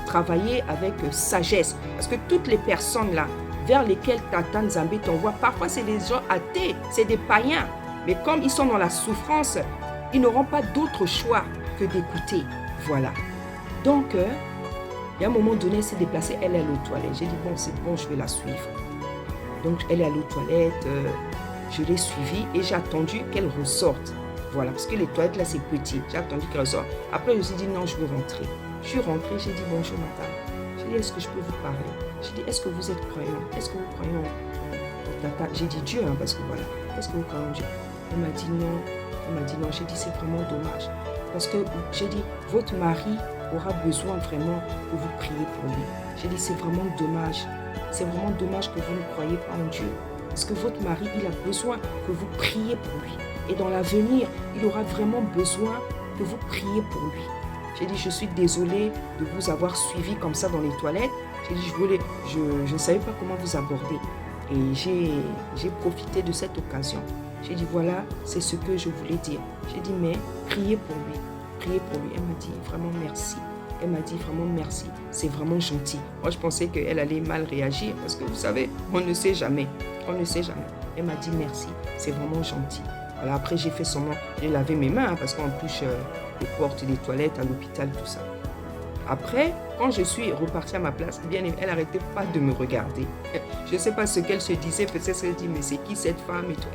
travailler avec sagesse. Parce que toutes les personnes là, vers lesquelles Tata Nzambe t'envoie, parfois c'est des gens athées, c'est des païens. Mais comme ils sont dans la souffrance, ils n'auront pas d'autre choix que d'écouter. Voilà. Donc, il y a un moment donné, elle s'est déplacée, elle est allée aux toilettes. J'ai dit, bon, c'est bon, je vais la suivre. Donc, elle est allée aux toilettes, je l'ai suivie et j'ai attendu qu'elle ressorte. Voilà, parce que les toilettes, là, c'est petit. J'ai attendu qu'elle ressorte. Après, je me suis dit, non, je veux rentrer. Je suis rentrée, j'ai dit, bonjour, madame. J'ai dit, est-ce que je peux vous parler? J'ai dit, est-ce que vous êtes croyant? Est-ce que vous croyez en Tata? J'ai dit Dieu, parce que voilà. Est-ce que vous croyez en Dieu? Elle m'a dit non. J'ai dit, c'est vraiment dommage. Parce que j'ai dit, votre mari aura besoin vraiment que vous priez pour lui. J'ai dit, c'est vraiment dommage. C'est vraiment dommage que vous ne croyez pas en Dieu. Parce que votre mari, il a besoin que vous priez pour lui. Et dans l'avenir, il aura vraiment besoin que vous priez pour lui. J'ai dit, je suis désolée de vous avoir suivi comme ça dans les toilettes. J'ai dit, je ne savais pas comment vous aborder. Et j'ai profité de cette occasion. J'ai dit, voilà, c'est ce que je voulais dire. J'ai dit, mais priez pour lui. Priez pour lui. Elle m'a dit, vraiment merci. Elle m'a dit, vraiment merci. C'est vraiment gentil. Moi, je pensais qu'elle allait mal réagir parce que vous savez, on ne sait jamais. On ne sait jamais. Elle m'a dit, merci. C'est vraiment gentil. Voilà, après, j'ai fait semblant. J'ai lavé mes mains parce qu'on touche les portes des toilettes à l'hôpital, tout ça. Après, quand je suis repartie à ma place, bien, elle n'arrêtait pas de me regarder. Je ne sais pas ce qu'elle se disait, peut-être qu'elle dit, mais c'est qui cette femme et tout.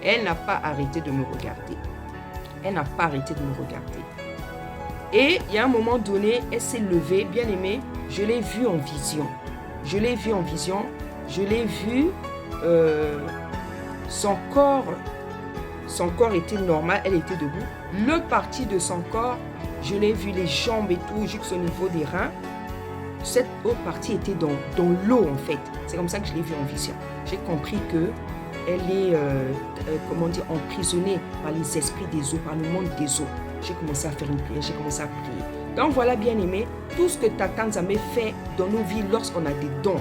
Elle n'a pas arrêté de me regarder. Elle n'a pas arrêté de me regarder. Et il y a un moment donné, elle s'est levée, bien aimée, je l'ai vue en vision. Je l'ai vue en vision, je l'ai vue, son corps était normal, elle était debout. Le parti de son corps, je l'ai vu les jambes et tout, jusqu'au niveau des reins. Cette autre partie était dans l'eau en fait. C'est comme ça que je l'ai vue en vision. J'ai compris qu'elle est, emprisonnée par les esprits des eaux, par le monde des eaux. J'ai commencé à faire une prière, j'ai commencé à prier. Donc voilà, bien aimé, tout ce que Tata Nzambe fait dans nos vies lorsqu'on a des dons.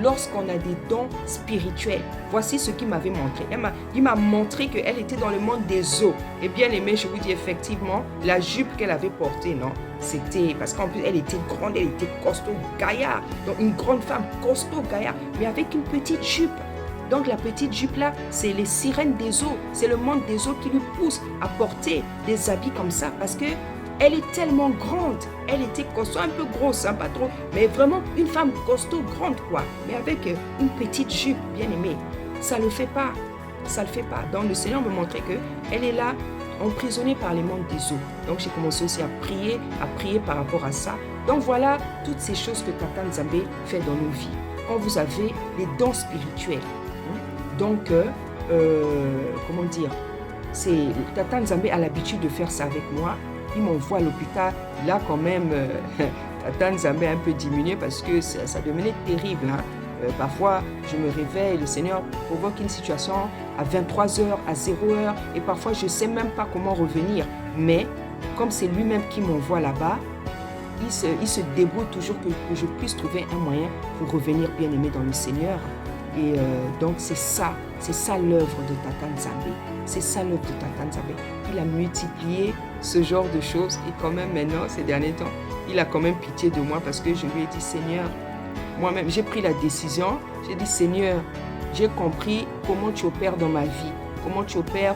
Lorsqu'on a des dons spirituels, voici ce qu'il m'avait montré. Il m'a montré qu'elle était dans le monde des eaux. Et bien aimé, je vous dis effectivement, la jupe qu'elle avait portée, non, c'était parce qu'en plus elle était grande, elle était costaud, gaillard. Donc une grande femme costaud, gaillard, mais avec une petite jupe. Donc la petite jupe là, c'est les sirènes des eaux. C'est le monde des eaux qui lui pousse à porter des habits comme ça parce que elle est tellement grande, elle était costaud, un peu grosse, hein, pas trop, mais vraiment une femme costaud, grande quoi, mais avec une petite jupe bien aimée. Ça ne le fait pas, ça ne le fait pas. Donc le Seigneur me montrait qu'elle est là, emprisonnée par les mondes des eaux. Donc j'ai commencé aussi à prier par rapport à ça. Donc voilà toutes ces choses que Tata Nzambe fait dans nos vies. Quand vous avez les dons spirituels, donc Tata Nzambe a l'habitude de faire ça avec moi. Il m'envoie à l'hôpital. Là, quand même, Tata Nzambe a un peu diminué parce que ça devenait terrible. Hein. Parfois, je me réveille, le Seigneur provoque une situation à 23h, à 0h, et parfois, je ne sais même pas comment revenir. Mais, comme c'est lui-même qui m'envoie là-bas, il se débrouille toujours que je puisse trouver un moyen pour revenir bien aimé dans le Seigneur. Et donc, c'est ça l'œuvre de Tata Nzambe. C'est ça l'œuvre de Tata Nzambe. Il a multiplié ce genre de choses et quand même maintenant, ces derniers temps, il a quand même pitié de moi parce que je lui ai dit, Seigneur, moi-même, j'ai pris la décision. J'ai dit, Seigneur, j'ai compris comment tu opères dans ma vie. Comment tu opères,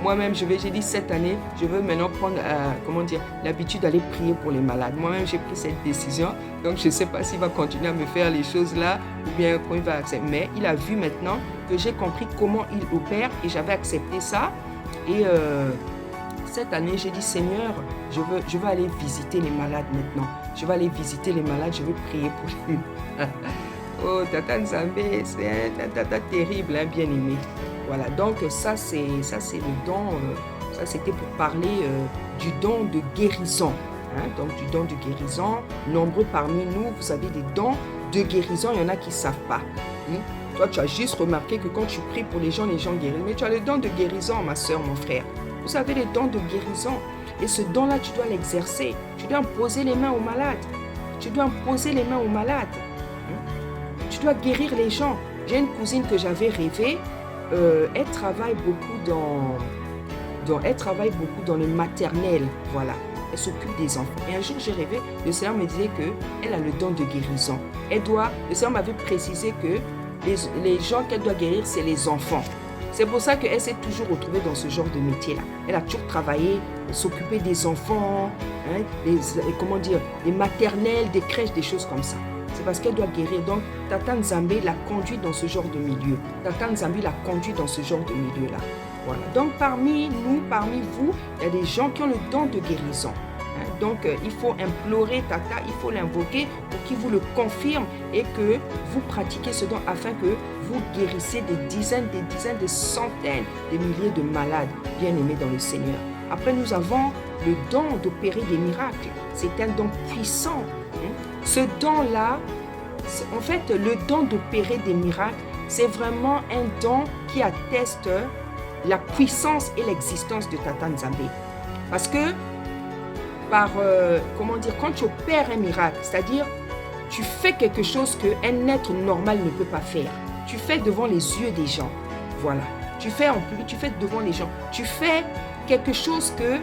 Moi-même, j'ai dit cette année, je veux maintenant prendre, l'habitude d'aller prier pour les malades. Moi-même, j'ai pris cette décision. Donc, je ne sais pas s'il va continuer à me faire les choses là ou bien quand il va accepter. Mais il a vu maintenant que j'ai compris comment il opère et j'avais accepté ça. Et cette année, j'ai dit, Seigneur, je veux aller visiter les malades maintenant. Je vais aller visiter les malades, je veux prier pour lui. Oh, Tata Nzambe, c'est un tata terrible, hein, bien aimé. Voilà, donc ça c'est le don, ça c'était pour parler du don de guérison. Hein, donc du don de guérison, nombreux parmi nous, vous avez des dons de guérison, il y en a qui ne savent pas. Toi, tu as juste remarqué que quand tu pries pour les gens guérissent. Mais tu as le don de guérison, ma soeur, mon frère. Vous avez le don de guérison. Et ce don-là, tu dois l'exercer. Tu dois poser les mains aux malades. Tu dois poser les mains aux malades. Tu dois guérir les gens. J'ai une cousine que j'avais rêvée. Elle travaille beaucoup dans le maternel, voilà. Elle s'occupe des enfants. Et un jour, j'ai rêvé, le Seigneur me disait qu'elle a le don de guérison. Le Seigneur m'avait précisé que les gens qu'elle doit guérir, c'est les enfants. C'est pour ça qu'elle s'est toujours retrouvée dans ce genre de métier-là. Elle a toujours travaillé, s'occuper des enfants, hein, des maternelles, des crèches, des choses comme ça. C'est parce qu'elle doit guérir. Donc, Tata Nzambe l'a conduit dans ce genre de milieu. Tata Nzambe l'a conduit dans ce genre de milieu-là. Voilà. Donc, parmi nous, parmi vous, il y a des gens qui ont le don de guérison. Hein? Donc, il faut implorer Tata, il faut l'invoquer pour qu'il vous le confirme et que vous pratiquez ce don afin que vous guérissez des dizaines, des centaines, des milliers de malades bien-aimés dans le Seigneur. Après, nous avons le don d'opérer des miracles. C'est un don puissant. Ce don-là, en fait, le don d'opérer des miracles, c'est vraiment un don qui atteste la puissance et l'existence de Tata Nzambe. Parce que comment dire, quand tu opères un miracle, c'est-à-dire tu fais quelque chose qu'un être normal ne peut pas faire. Tu fais devant les yeux des gens. Voilà. Tu fais en public, tu fais devant les gens. Tu fais quelque chose que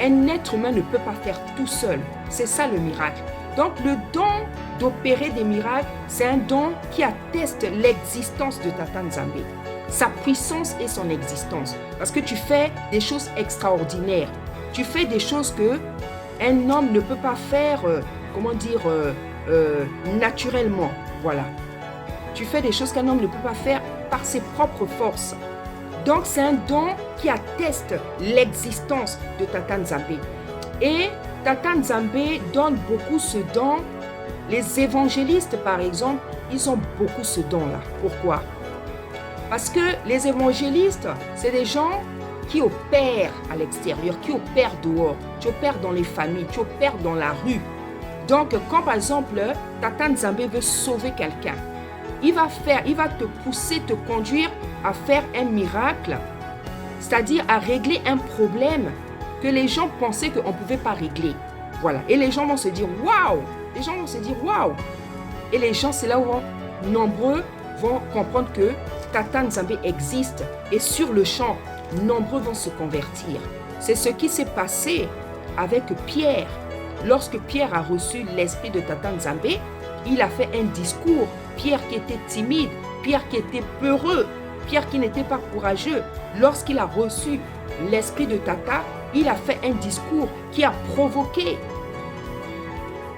un être humain ne peut pas faire tout seul. C'est ça le miracle. Donc le don d'opérer des miracles, c'est un don qui atteste l'existence de Tata Nzambe, sa puissance et son existence. Parce que tu fais des choses extraordinaires. Tu fais des choses que un homme ne peut pas faire, naturellement. Voilà. Tu fais des choses qu'un homme ne peut pas faire par ses propres forces. Donc, c'est un don qui atteste l'existence de Tata Nzambe. Et Tata Nzambe donne beaucoup ce don. Les évangélistes, par exemple, ils ont beaucoup ce don-là. Pourquoi? Parce que les évangélistes, c'est des gens qui opèrent à l'extérieur, qui opèrent dehors. Tu opères dans les familles, tu opères dans la rue. Donc, quand par exemple, Tata Nzambe veut sauver quelqu'un, il va te pousser, te conduire à faire un miracle, c'est-à-dire à régler un problème que les gens pensaient qu'on ne pouvait pas régler. Voilà. Et les gens vont se dire waouh! Les gens vont se dire waouh! Et les gens, c'est là où nombreux vont comprendre que Tata Nzambe existe. Et sur le champ, nombreux vont se convertir. C'est ce qui s'est passé avec Pierre. Lorsque Pierre a reçu l'esprit de Tata Nzambe, il a fait un discours. Pierre qui était timide, Pierre qui était peureux, Pierre qui n'était pas courageux. Lorsqu'il a reçu l'esprit de Tata, il a fait un discours qui a provoqué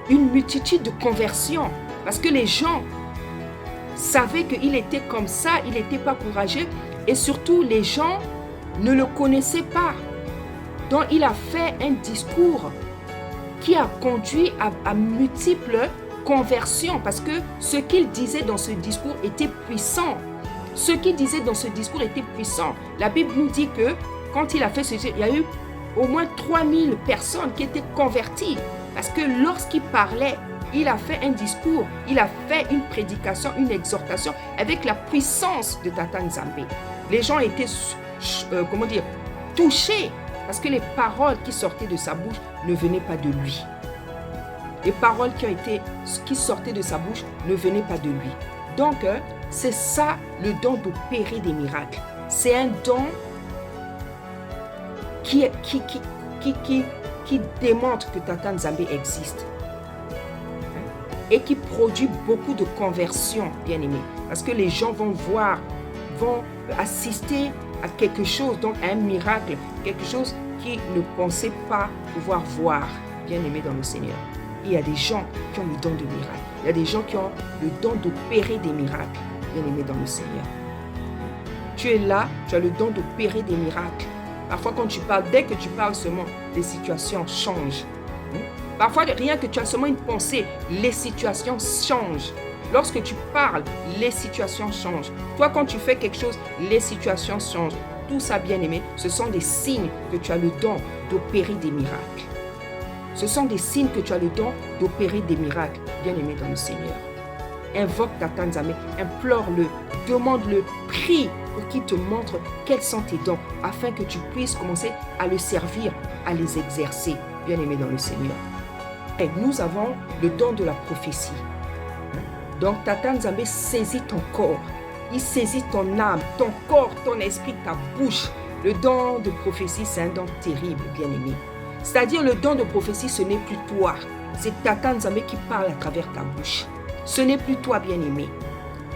une multitude de conversions. Parce que les gens savaient qu'il était comme ça, il n'était pas courageux. Et surtout, les gens ne le connaissaient pas. Donc, il a fait un discours qui a conduit à multiples conversions. Parce que ce qu'il disait dans ce discours était puissant. Ce qu'il disait dans ce discours était puissant. La Bible nous dit que quand il a fait ce discours, il y a eu au moins 3000 personnes qui étaient converties. Parce que lorsqu'il parlait, il a fait un discours, il a fait une prédication, une exhortation avec la puissance de Tata Nzambe. Les gens étaient, touchés parce que les paroles qui sortaient de sa bouche ne venaient pas de lui. Les paroles qui sortaient de sa bouche ne venaient pas de lui. Donc, c'est ça le don d'opérer des miracles. C'est un don qui démontre que Tata Nzambe existe et qui produit beaucoup de conversions, bien aimés. Parce que les gens vont assister à quelque chose, donc à un miracle, quelque chose qu'ils ne pensaient pas pouvoir voir, bien aimés dans le Seigneur. Il y a des gens qui ont le don de miracle. Il y a des gens qui ont le don d'opérer des miracles, bien aimés dans le Seigneur. Tu es là, tu as le don d'opérer des miracles. Parfois, quand tu parles, dès que tu parles seulement, les situations changent. Parfois, rien que tu as seulement une pensée, les situations changent. Lorsque tu parles, les situations changent. Toi, quand tu fais quelque chose, les situations changent. Tout ça, bien aimé, ce sont des signes que tu as le don d'opérer des miracles. Ce sont des signes que tu as le don d'opérer des miracles, bien aimé dans le Seigneur. Invoque Tata Nzambe, implore-le, demande-le, prie pour qu'il te montre quels sont tes dons, afin que tu puisses commencer à le servir, à les exercer, bien aimé dans le Seigneur. Et nous avons le don de la prophétie. Donc Tata Nzambe saisit ton corps, il saisit ton âme, ton corps, ton esprit, ta bouche. Le don de prophétie, c'est un don terrible, bien aimé. C'est-à-dire le don de prophétie, ce n'est plus toi. C'est Tata Nzambe qui parle à travers ta bouche. Ce n'est plus toi, bien-aimé.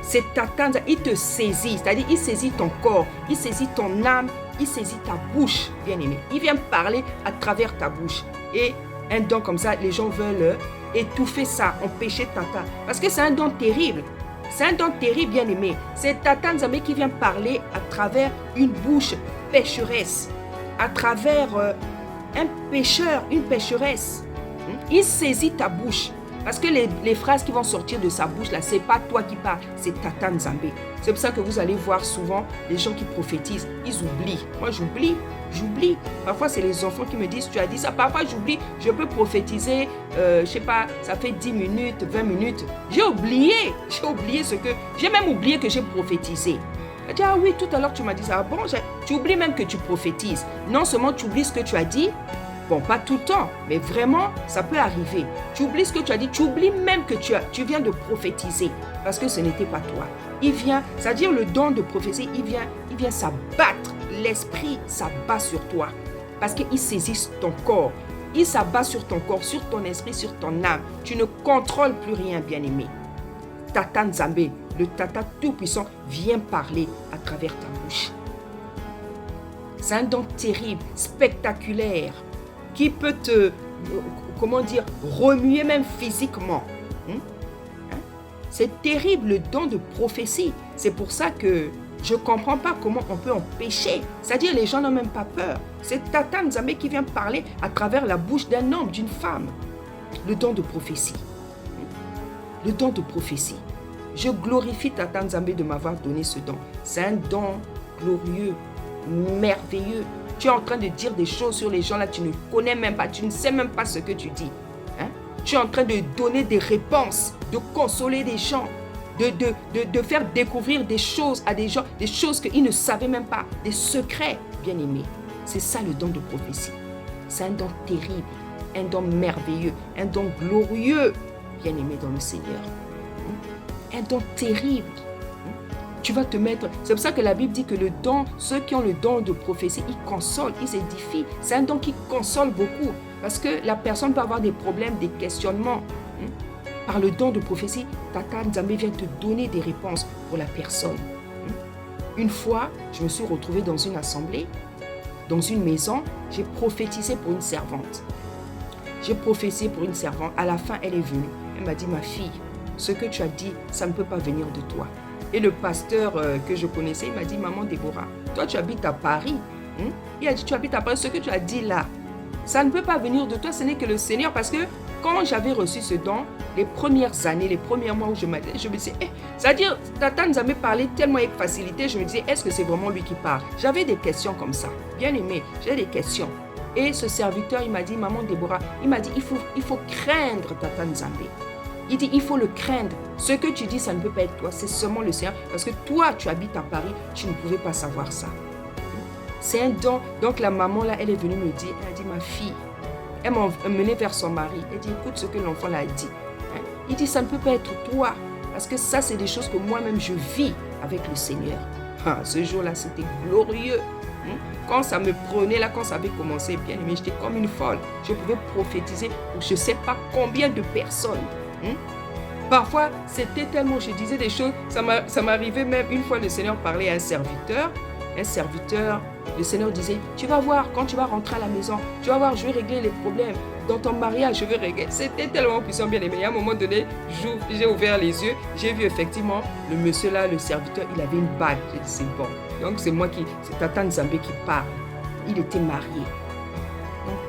C'est Tata Nzambe, il te saisit. C'est-à-dire, il saisit ton corps, il saisit ton âme, il saisit ta bouche, bien-aimé. Il vient parler à travers ta bouche. Et un don comme ça, les gens veulent étouffer ça, empêcher Tata. Parce que c'est un don terrible. C'est un don terrible, bien-aimé. C'est Tata Nzambe qui vient parler à travers une bouche pécheresse. À travers un pécheur, une pécheresse. Il saisit ta bouche. Parce que les phrases qui vont sortir de sa bouche, là, ce n'est pas toi qui parles, c'est Tata Nzambe. C'est pour ça que vous allez voir souvent les gens qui prophétisent, ils oublient. Moi, j'oublie. Parfois, c'est les enfants qui me disent, tu as dit ça. Parfois, j'oublie. Je peux prophétiser, je ne sais pas, ça fait 10 minutes, 20 minutes. J'ai oublié ce que... J'ai même oublié que j'ai prophétisé. Je dis, ah oui, tout à l'heure, tu m'as dit ça. Ah bon, tu oublies même que tu prophétises. Non seulement tu oublies ce que tu as dit, Bon, pas tout le temps, mais vraiment, ça peut arriver. Tu oublies ce que tu as dit, tu oublies même que tu viens de prophétiser, parce que ce n'était pas toi. Il vient, c'est-à-dire le don de prophétie, il vient s'abattre. L'esprit s'abat sur toi, parce qu'il saisit ton corps. Il s'abat sur ton corps, sur ton esprit, sur ton âme. Tu ne contrôles plus rien, bien-aimé. Tata Nzambe, le Tata Tout-Puissant, vient parler à travers ta bouche. C'est un don terrible, spectaculaire, qui peut te, remuer même physiquement. C'est terrible le don de prophétie. C'est pour ça que je ne comprends pas comment on peut en pécher. C'est-à-dire les gens n'ont même pas peur. C'est Tata Nzambe qui vient parler à travers la bouche d'un homme, d'une femme. Le don de prophétie. Le don de prophétie. Je glorifie Tata Nzambe de m'avoir donné ce don. C'est un don glorieux, merveilleux. Tu es en train de dire des choses sur les gens là, tu ne connais même pas, tu ne sais même pas ce que tu dis. Tu es en train de donner des réponses, de consoler des gens, de faire découvrir des choses à des gens, des choses qu'ils ne savaient même pas, des secrets, bien-aimés. C'est ça le don de prophétie. C'est un don terrible, un don merveilleux, un don glorieux, bien-aimé dans le Seigneur. Un don terrible. Tu vas te mettre... C'est pour ça que la Bible dit que le don, ceux qui ont le don de prophétie, ils consolent, ils édifient. C'est un don qui console beaucoup. Parce que la personne peut avoir des problèmes, des questionnements. Par le don de prophétie, Tata Nzambe vient te donner des réponses pour la personne. Une fois, je me suis retrouvée dans une assemblée, dans une maison. J'ai prophétisé pour une servante. J'ai prophétisé pour une servante. À la fin, elle est venue. Elle m'a dit, ma fille, ce que tu as dit, ça ne peut pas venir de toi. Et le pasteur que je connaissais, il m'a dit, maman Déborah, toi tu habites à Paris. Il a dit, tu habites à Paris, ce que tu as dit là, ça ne peut pas venir de toi, ce n'est que le Seigneur. Parce que quand j'avais reçu ce don, les premières années, les premiers mois où je me disais, c'est-à-dire, Tata Nzambe parlait tellement avec facilité, je me disais, est-ce que c'est vraiment lui qui parle? J'avais des questions comme ça, bien aimé, j'ai des questions. Et ce serviteur, il m'a dit, maman Déborah, il m'a dit, il faut craindre Tata Nzambe. Il dit, il faut le craindre. Ce que tu dis, ça ne peut pas être toi, c'est seulement le Seigneur. Parce que toi, tu habites à Paris, tu ne pouvais pas savoir ça. C'est un don. Donc la maman, là, elle est venue me dire, elle a dit, ma fille, elle m'a emmenée vers son mari. Elle dit, écoute ce que l'enfant l'a dit. Il dit, ça ne peut pas être toi. Parce que ça, c'est des choses que moi-même, je vis avec le Seigneur. Ce jour-là, c'était glorieux. Quand ça me prenait, là, quand ça avait commencé, bien aimé, j'étais comme une folle. Je pouvais prophétiser pour je ne sais pas combien de personnes. Parfois, c'était tellement, je disais des choses, ça m'arrivait même, une fois le Seigneur parlait à un serviteur, le Seigneur disait, tu vas voir, quand tu vas rentrer à la maison, tu vas voir, je vais régler les problèmes, dans ton mariage, je vais régler. C'était tellement puissant, bien aimé. À un moment donné, j'ai ouvert les yeux, j'ai vu effectivement, le monsieur là, le serviteur, il avait une bague, j'ai dit, c'est bon. Donc c'est Tata Nzambe qui parle, il était marié.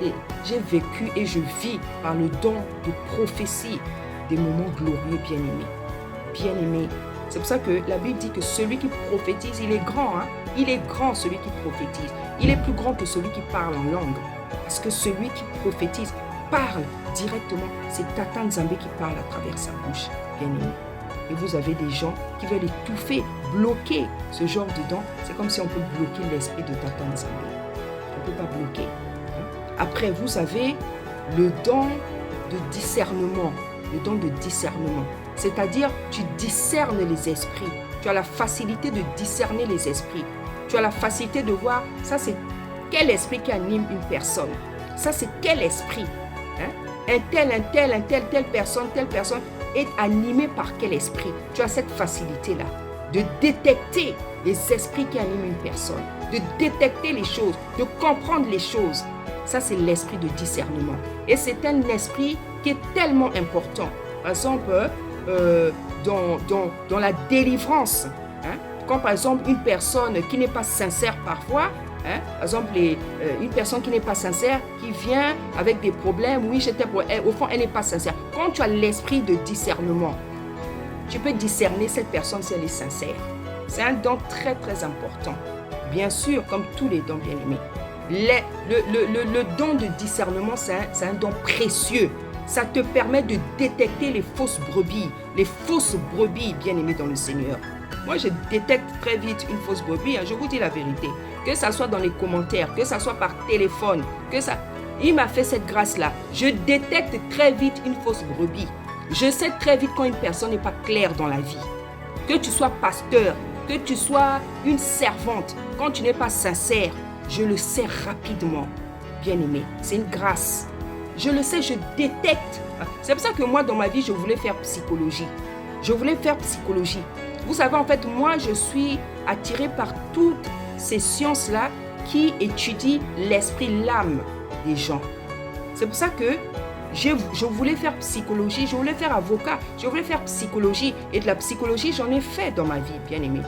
Et j'ai vécu et je vis par le don de prophétie, des moments glorieux, bien-aimés. Bien-aimés. C'est pour ça que la Bible dit que celui qui prophétise, il est grand. Il est grand, celui qui prophétise. Il est plus grand que celui qui parle en langue. Parce que celui qui prophétise parle directement. C'est Tata Nzambe qui parle à travers sa bouche, bien-aimés. Et vous avez des gens qui veulent étouffer, bloquer ce genre de don. C'est comme si on peut bloquer l'esprit de Tata Nzambe. On ne peut pas bloquer. Après, vous avez le don de discernement. Le don de discernement. C'est-à-dire, tu discernes les esprits. Tu as la facilité de discerner les esprits. Tu as la facilité de voir, ça c'est quel esprit qui anime une personne. Ça c'est quel esprit. Telle personne est animée par quel esprit. Tu as cette facilité-là de détecter les esprits qui animent une personne. De détecter les choses, de comprendre les choses. Ça c'est l'esprit de discernement. Et c'est un esprit qui est tellement important. Par exemple, dans la délivrance, quand par exemple une personne qui n'est pas sincère parfois, par exemple une personne qui n'est pas sincère, qui vient avec des problèmes, oui j'étais pour elle, au fond elle n'est pas sincère. Quand tu as l'esprit de discernement, tu peux discerner cette personne si elle est sincère. C'est un don très très important. Bien sûr, comme tous les dons bien aimés. Le don de discernement, c'est un don précieux. Ça te permet de détecter les fausses brebis bien aimées dans le Seigneur. Moi, je détecte très vite une fausse brebis, je vous dis la vérité. Que ça soit dans les commentaires, que ça soit par téléphone, Il m'a fait cette grâce-là. Je détecte très vite une fausse brebis. Je sais très vite quand une personne n'est pas claire dans la vie. Que tu sois pasteur, que tu sois une servante, quand tu n'es pas sincère, je le sais rapidement. Bien-aimé, c'est une grâce. Je le sais, je détecte. C'est pour ça que moi, dans ma vie, je voulais faire psychologie. Je voulais faire psychologie. Vous savez, en fait, moi, je suis attirée par toutes ces sciences-là qui étudient l'esprit, l'âme des gens. C'est pour ça que je voulais faire psychologie, je voulais faire avocat, je voulais faire psychologie. Et de la psychologie, j'en ai fait dans ma vie, bien-aimé.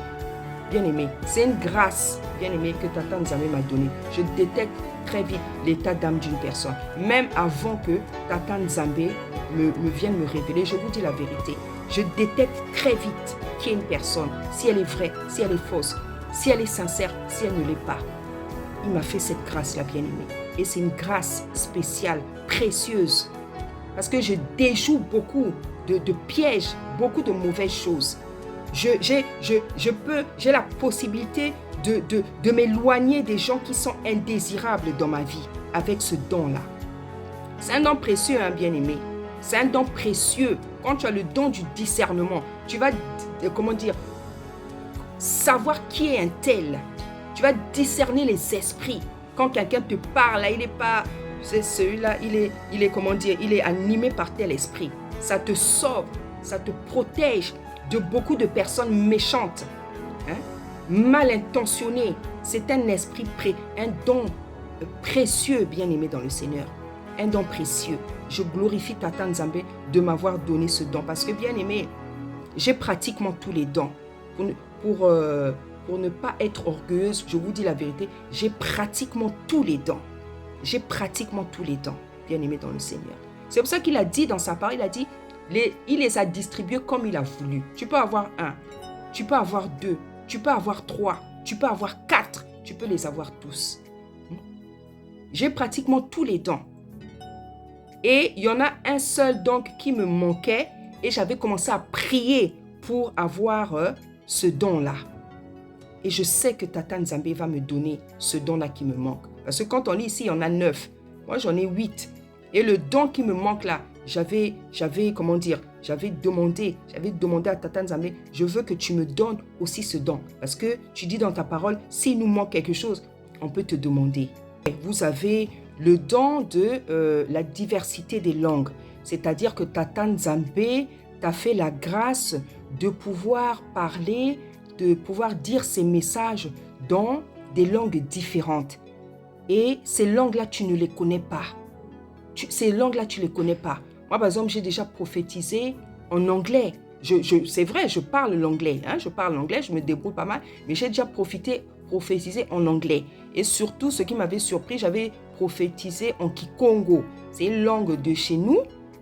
Bien-aimé, c'est une grâce, bien-aimé, que Tata Nzambe m'a donnée. Je détecte très vite l'état d'âme d'une personne. Même avant que Tata Nzambe me vienne me révéler, je vous dis la vérité. Je détecte très vite qui est une personne, si elle est vraie, si elle est fausse, si elle est sincère, si elle ne l'est pas. Il m'a fait cette grâce-là, bien-aimé. Et c'est une grâce spéciale, précieuse. Parce que je déjoue beaucoup de pièges, beaucoup de mauvaises choses. J'ai la possibilité de m'éloigner des gens qui sont indésirables dans ma vie avec ce don-là. C'est un don précieux, hein, bien-aimé. C'est un don précieux. Quand tu as le don du discernement, tu vas, savoir qui est un tel. Tu vas discerner les esprits. Quand quelqu'un te parle, là, il n'est pas... C'est celui-là, il est animé par tel esprit. Ça te sauve, ça te protège de beaucoup de personnes méchantes, hein, mal intentionnées. C'est un esprit, un don précieux, bien-aimé dans le Seigneur. Un don précieux. Je glorifie Tata Nzambe de m'avoir donné ce don. Parce que, bien-aimé, j'ai pratiquement tous les dons. Pour ne pas être orgueilleuse, je vous dis la vérité, j'ai pratiquement tous les dons. J'ai pratiquement tous les dons, bien-aimé dans le Seigneur. C'est pour ça qu'il a dit dans sa parole, il a dit, il les a distribués comme il a voulu. Tu peux avoir 1, tu peux avoir 2, tu peux avoir 3, tu peux avoir 4, tu peux les avoir tous. J'ai pratiquement tous les dons. Et il y en a un seul donc qui me manquait et j'avais commencé à prier pour avoir ce don-là. Et je sais que Tata Nzambe va me donner ce don-là qui me manque. Parce que quand on lit ici, il y en a 9. Moi, j'en ai 8. Et le don qui me manque là, j'avais demandé à Tata Nzambe, je veux que tu me donnes aussi ce don. Parce que tu dis dans ta parole, s'il nous manque quelque chose, on peut te demander. Vous avez le don de la diversité des langues. C'est-à-dire que Tata Nzambe t'a fait la grâce de pouvoir parler, de pouvoir dire ses messages dans des langues différentes. Et ces langues-là, tu ne les connais pas. Ces langues-là, tu ne les connais pas. Moi, par exemple, j'ai déjà prophétisé en anglais. C'est vrai, je parle l'anglais. Hein, je parle l'anglais, je me débrouille pas mal. Mais j'ai déjà prophétisé en anglais. Et surtout, ce qui m'avait surpris, j'avais prophétisé en Kikongo. C'est une langue de chez nous,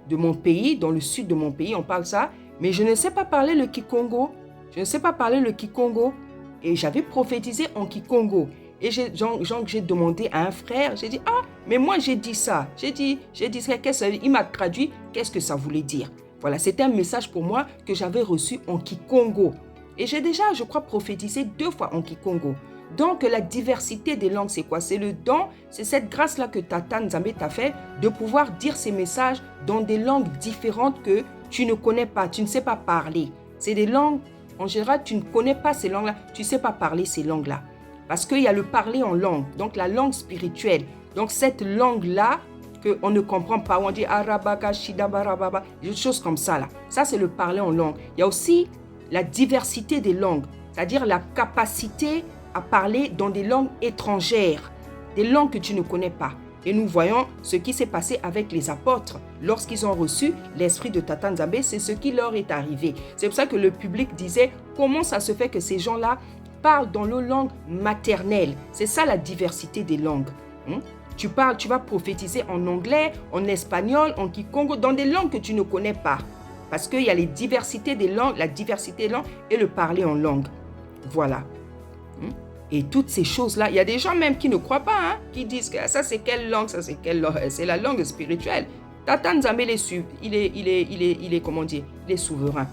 de mon pays, dans le sud de mon pays, on parle ça. Mais je ne sais pas parler le Kikongo. Je ne sais pas parler le Kikongo. Et j'avais prophétisé en Kikongo. Et j'ai demandé à un frère, j'ai dit, ah, mais moi j'ai dit ça. J'ai dit ça, il m'a traduit, qu'est-ce que ça voulait dire. Voilà, c'était un message pour moi que j'avais reçu en Kikongo. Et j'ai déjà, je crois, prophétisé 2 fois en Kikongo. Donc, la diversité des langues, c'est quoi? C'est le don, c'est cette grâce-là que Tata Nzambe t'a fait de pouvoir dire ces messages dans des langues différentes que tu ne connais pas, tu ne sais pas parler. C'est des langues, en général, tu ne connais pas ces langues-là, tu ne sais pas parler ces langues-là. Parce qu'il y a le parler en langue, donc la langue spirituelle. Donc cette langue-là, qu'on ne comprend pas, on dit arabaka, shidabarababa, des choses comme ça là. Ça c'est le parler en langue. Il y a aussi la diversité des langues, c'est-à-dire la capacité à parler dans des langues étrangères, des langues que tu ne connais pas. Et nous voyons ce qui s'est passé avec les apôtres. Lorsqu'ils ont reçu l'esprit de Tata Nzambe, c'est ce qui leur est arrivé. C'est pour ça que le public disait, comment ça se fait que ces gens-là parlent dans nos langues maternelles. C'est ça la diversité des langues. Tu vas prophétiser en anglais, en espagnol, en kikongo, dans des langues que tu ne connais pas. Parce qu'il y a la diversité des langues et le parler en langue. Voilà. Et toutes ces choses-là, il y a des gens même qui ne croient pas, qui disent que ça c'est quelle langue, ça c'est quelle langue, c'est la langue spirituelle. Tata Nzambe, il est souverain.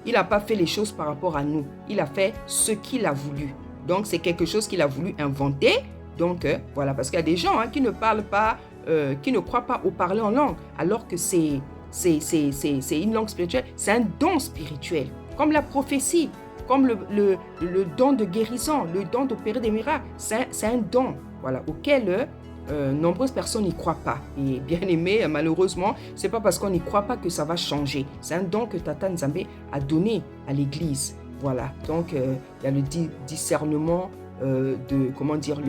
Il n'a pas fait les choses par rapport à nous. Il a fait ce qu'il a voulu. Donc, c'est quelque chose qu'il a voulu inventer. Donc, voilà, parce qu'il y a des gens qui ne parlent pas qui ne croient pas au parler en langue, alors que c'est une langue spirituelle, c'est un don spirituel, comme la prophétie, comme le don de guérison, le don d'opérer des miracles, c'est un don, voilà, auquel nombreuses personnes n'y croient pas. Et bien aimé, malheureusement, c'est pas parce qu'on n'y croit pas que ça va changer. C'est un don que Tata Nzambe a donné à l'Église. Voilà, donc il y a le discernement de, comment dire,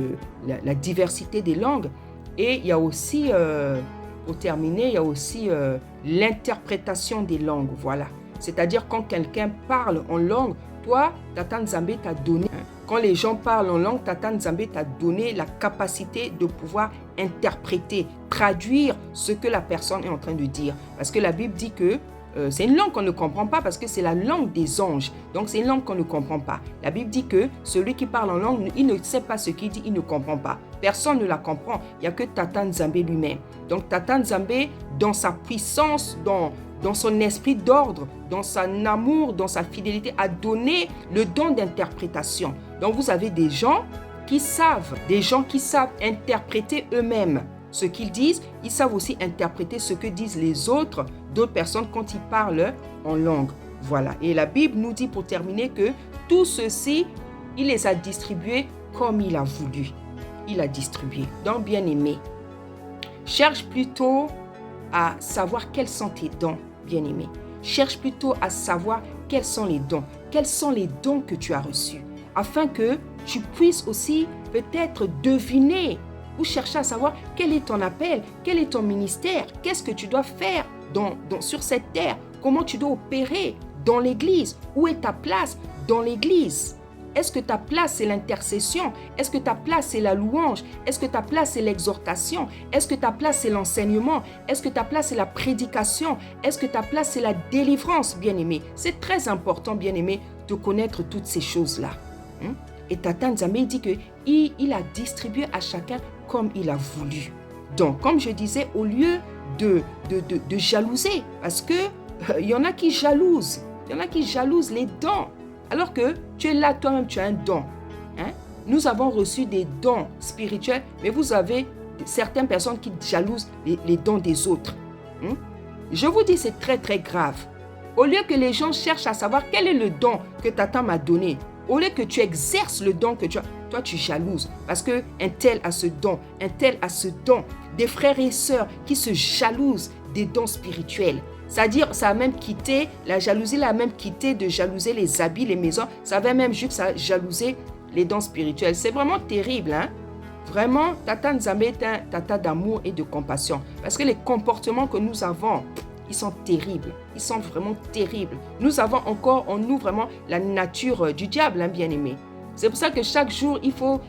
la diversité des langues. Et il y a aussi, pour terminer, il y a aussi l'interprétation des langues, voilà. C'est-à-dire quand quelqu'un parle en langue, toi, Tata Nzambe t'a donné, quand les gens parlent en langue, Tata Nzambe t'a donné la capacité de pouvoir interpréter, traduire ce que la personne est en train de dire. Parce que la Bible dit que c'est une langue qu'on ne comprend pas parce que c'est la langue des anges. Donc c'est une langue qu'on ne comprend pas. La Bible dit que celui qui parle en langue, il ne sait pas ce qu'il dit, il ne comprend pas. Personne ne la comprend. Il n'y a que Tata Nzambe lui-même. Donc Tata Nzambe, dans sa puissance, dans son esprit d'ordre, dans son amour, dans sa fidélité, a donné le don d'interprétation. Donc vous avez des gens qui savent interpréter eux-mêmes ce qu'ils disent. Ils savent aussi interpréter ce que disent les autres, d'autres personnes quand ils parlent en langue. Voilà. Et la Bible nous dit pour terminer que tout ceci, il les a distribués comme il a voulu. Il a distribué. Donc bien aimé, cherche plutôt à savoir quels sont tes dons, bien aimé. Cherche plutôt à savoir quels sont les dons. Quels sont les dons que tu as reçus, afin que tu puisses aussi peut-être deviner ou chercher à savoir quel est ton appel, quel est ton ministère, qu'est-ce que tu dois faire sur cette terre, comment tu dois opérer dans l'église, où est ta place dans l'église. Est-ce que ta place c'est l'intercession? Est-ce que ta place c'est la louange? Est-ce que ta place c'est l'exhortation? Est-ce que ta place c'est l'enseignement? Est-ce que ta place c'est la prédication? Est-ce que ta place c'est la délivrance, bien-aimé? C'est très important, bien-aimé, de connaître toutes ces choses-là. Et Tata Nzambe dit qu'il a distribué à chacun comme il a voulu. Donc, comme je disais, au lieu de jalouser, parce que il y en a qui jalousent. Il y en a qui jalousent les dons. Alors que tu es là, toi-même, tu as un don. Nous avons reçu des dons spirituels, mais vous avez certaines personnes qui jalousent les dons des autres. Je vous dis, c'est très, très grave. Au lieu que les gens cherchent à savoir quel est le don que Tata m'a donné, au lieu que tu exerces le don que tu as, toi, tu jalouses. Parce qu'un tel a ce don, un tel a ce don. Des frères et sœurs qui se jalousent des dons spirituels. C'est-à-dire, ça a même quitté, la jalousie l'a même quitté de jalouser les habits, les maisons. Ça avait même juste à jalouser les dons spirituels. C'est vraiment terrible, hein? Vraiment, Tata Nzambe est un tata d'amour et de compassion. Parce que les comportements que nous avons, ils sont terribles. Ils sont vraiment terribles. Nous avons encore en nous vraiment la nature du diable, hein, bien-aimé. C'est pour ça que chaque jour, il faut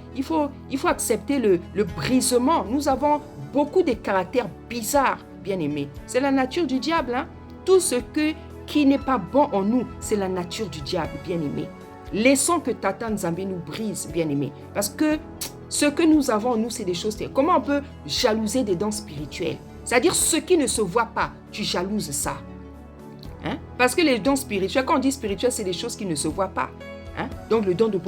accepter le brisement. Nous avons beaucoup de caractères bizarres, bien-aimés. C'est la nature du diable. Hein? Tout ce qui n'est pas bon en nous, c'est la nature du diable, bien-aimé. Laissons que Tata Nzambe nous brise, bien-aimé. Parce que ce que nous avons en nous, c'est des choses terribles. Comment on peut jalouser des dons spirituels? C'est-à-dire ce qui ne se voit pas, tu jalouses ça. Hein? Parce que les dons spirituels, quand on dit spirituel, c'est des choses qui ne se voient pas. Hein? Donc le don de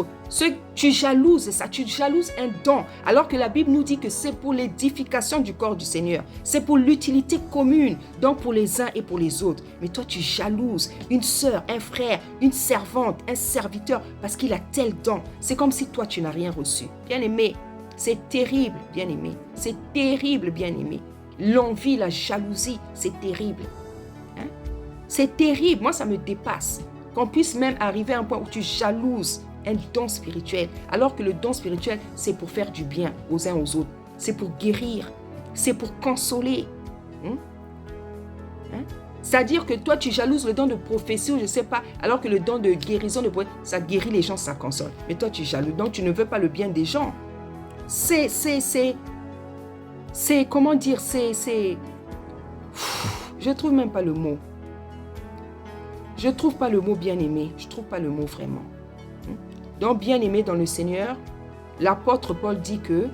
tu jalouses ça, tu jalouses un don, alors que la Bible nous dit que c'est pour l'édification du corps du Seigneur, c'est pour l'utilité commune, donc pour les uns et pour les autres. Mais toi tu jalouses une sœur, un frère, une servante, un serviteur, parce qu'il a tel don. C'est comme si toi tu n'as rien reçu. Bien-aimé, c'est terrible, bien-aimé, c'est terrible, bien-aimé. L'envie, la jalousie, c'est terrible. Hein? C'est terrible, moi ça me dépasse. Qu'on puisse même arriver à un point où tu jalouses un don spirituel, alors que le don spirituel, c'est pour faire du bien aux uns aux autres. C'est pour guérir, c'est pour consoler. C'est-à-dire que toi, tu jalouses le don de prophétie ou je ne sais pas, alors que le don de guérison, ça guérit les gens, ça console. Mais toi, tu jalouses, donc tu ne veux pas le bien des gens. Comment dire, je ne trouve même pas le mot. Je ne trouve pas le mot bien-aimé. Je ne trouve pas le mot vraiment. Donc, bien-aimé dans le Seigneur, l'apôtre Paul dit que,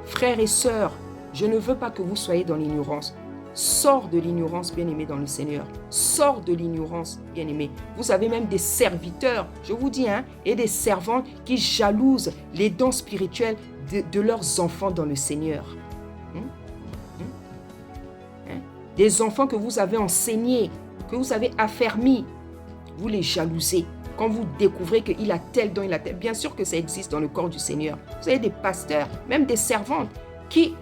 frères et sœurs, je ne veux pas que vous soyez dans l'ignorance. Sors de l'ignorance, bien-aimé dans le Seigneur. Sors de l'ignorance, bien-aimé. Vous avez même des serviteurs, je vous dis, et des servantes qui jalousent les dons spirituels de leurs enfants dans le Seigneur. des enfants que vous avez enseignés, que vous avez affermis, vous les jalousez. Quand vous découvrez qu'il a tel don, il a tel... Bien sûr que ça existe dans le corps du Seigneur. Vous avez des pasteurs, même des servantes, qui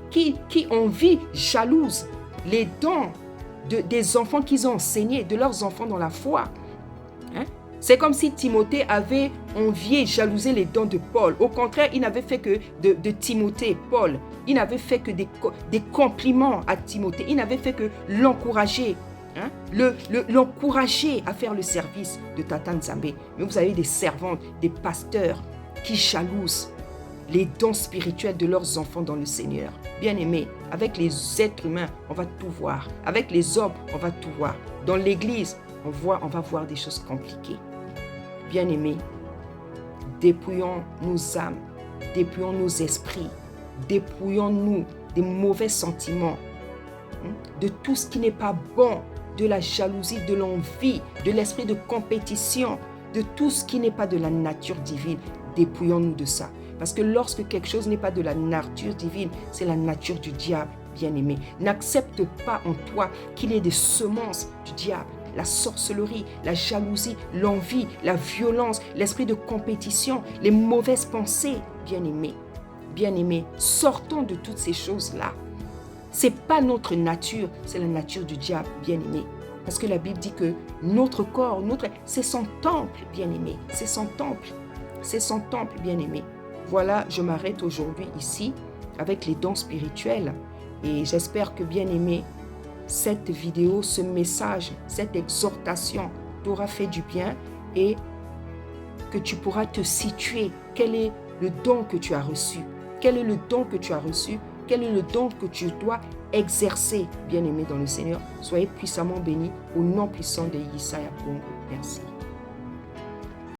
envient, jalousent les dons des enfants qu'ils ont enseignés, de leurs enfants dans la foi. Hein? C'est comme si Timothée avait envié, jalousé les dons de Paul. Au contraire, il n'avait fait que de Timothée, Paul. Il n'avait fait que des compliments à Timothée. Il n'avait fait que l'encourager. Hein? L'encourager à faire le service de Tata Nzambe. Mais vous avez des servantes, des pasteurs qui jalousent les dons spirituels de leurs enfants dans le Seigneur. Bien-aimés, avec les êtres humains, on va tout voir. Avec les hommes, on va tout voir. Dans l'église, on va voir des choses compliquées. Bien-aimés, dépouillons nos âmes, dépouillons nos esprits, dépouillons-nous des mauvais sentiments, de tout ce qui n'est pas bon, de la jalousie, de l'envie, de l'esprit de compétition, de tout ce qui n'est pas de la nature divine. Dépouillons-nous de ça. Parce que lorsque quelque chose n'est pas de la nature divine, c'est la nature du diable, bien-aimé. N'accepte pas en toi qu'il y ait des semences du diable. La sorcellerie, la jalousie, l'envie, la violence, l'esprit de compétition, les mauvaises pensées, bien-aimé. Bien-aimé, sortons de toutes ces choses-là. Ce n'est pas notre nature, c'est la nature du diable, bien-aimé. Parce que la Bible dit que notre corps, c'est son temple, bien-aimé. C'est son temple. C'est son temple, bien-aimé. Voilà, je m'arrête aujourd'hui ici avec les dons spirituels. Et j'espère que, bien-aimé, cette vidéo, ce message, cette exhortation t'aura fait du bien et que tu pourras te situer. Quel est le don que tu as reçu? Quel est le don que tu as reçu? Quel est le don que tu dois exercer, bien-aimé dans le Seigneur? Soyez puissamment bénis au nom puissant de Yesaya Bongo. Merci.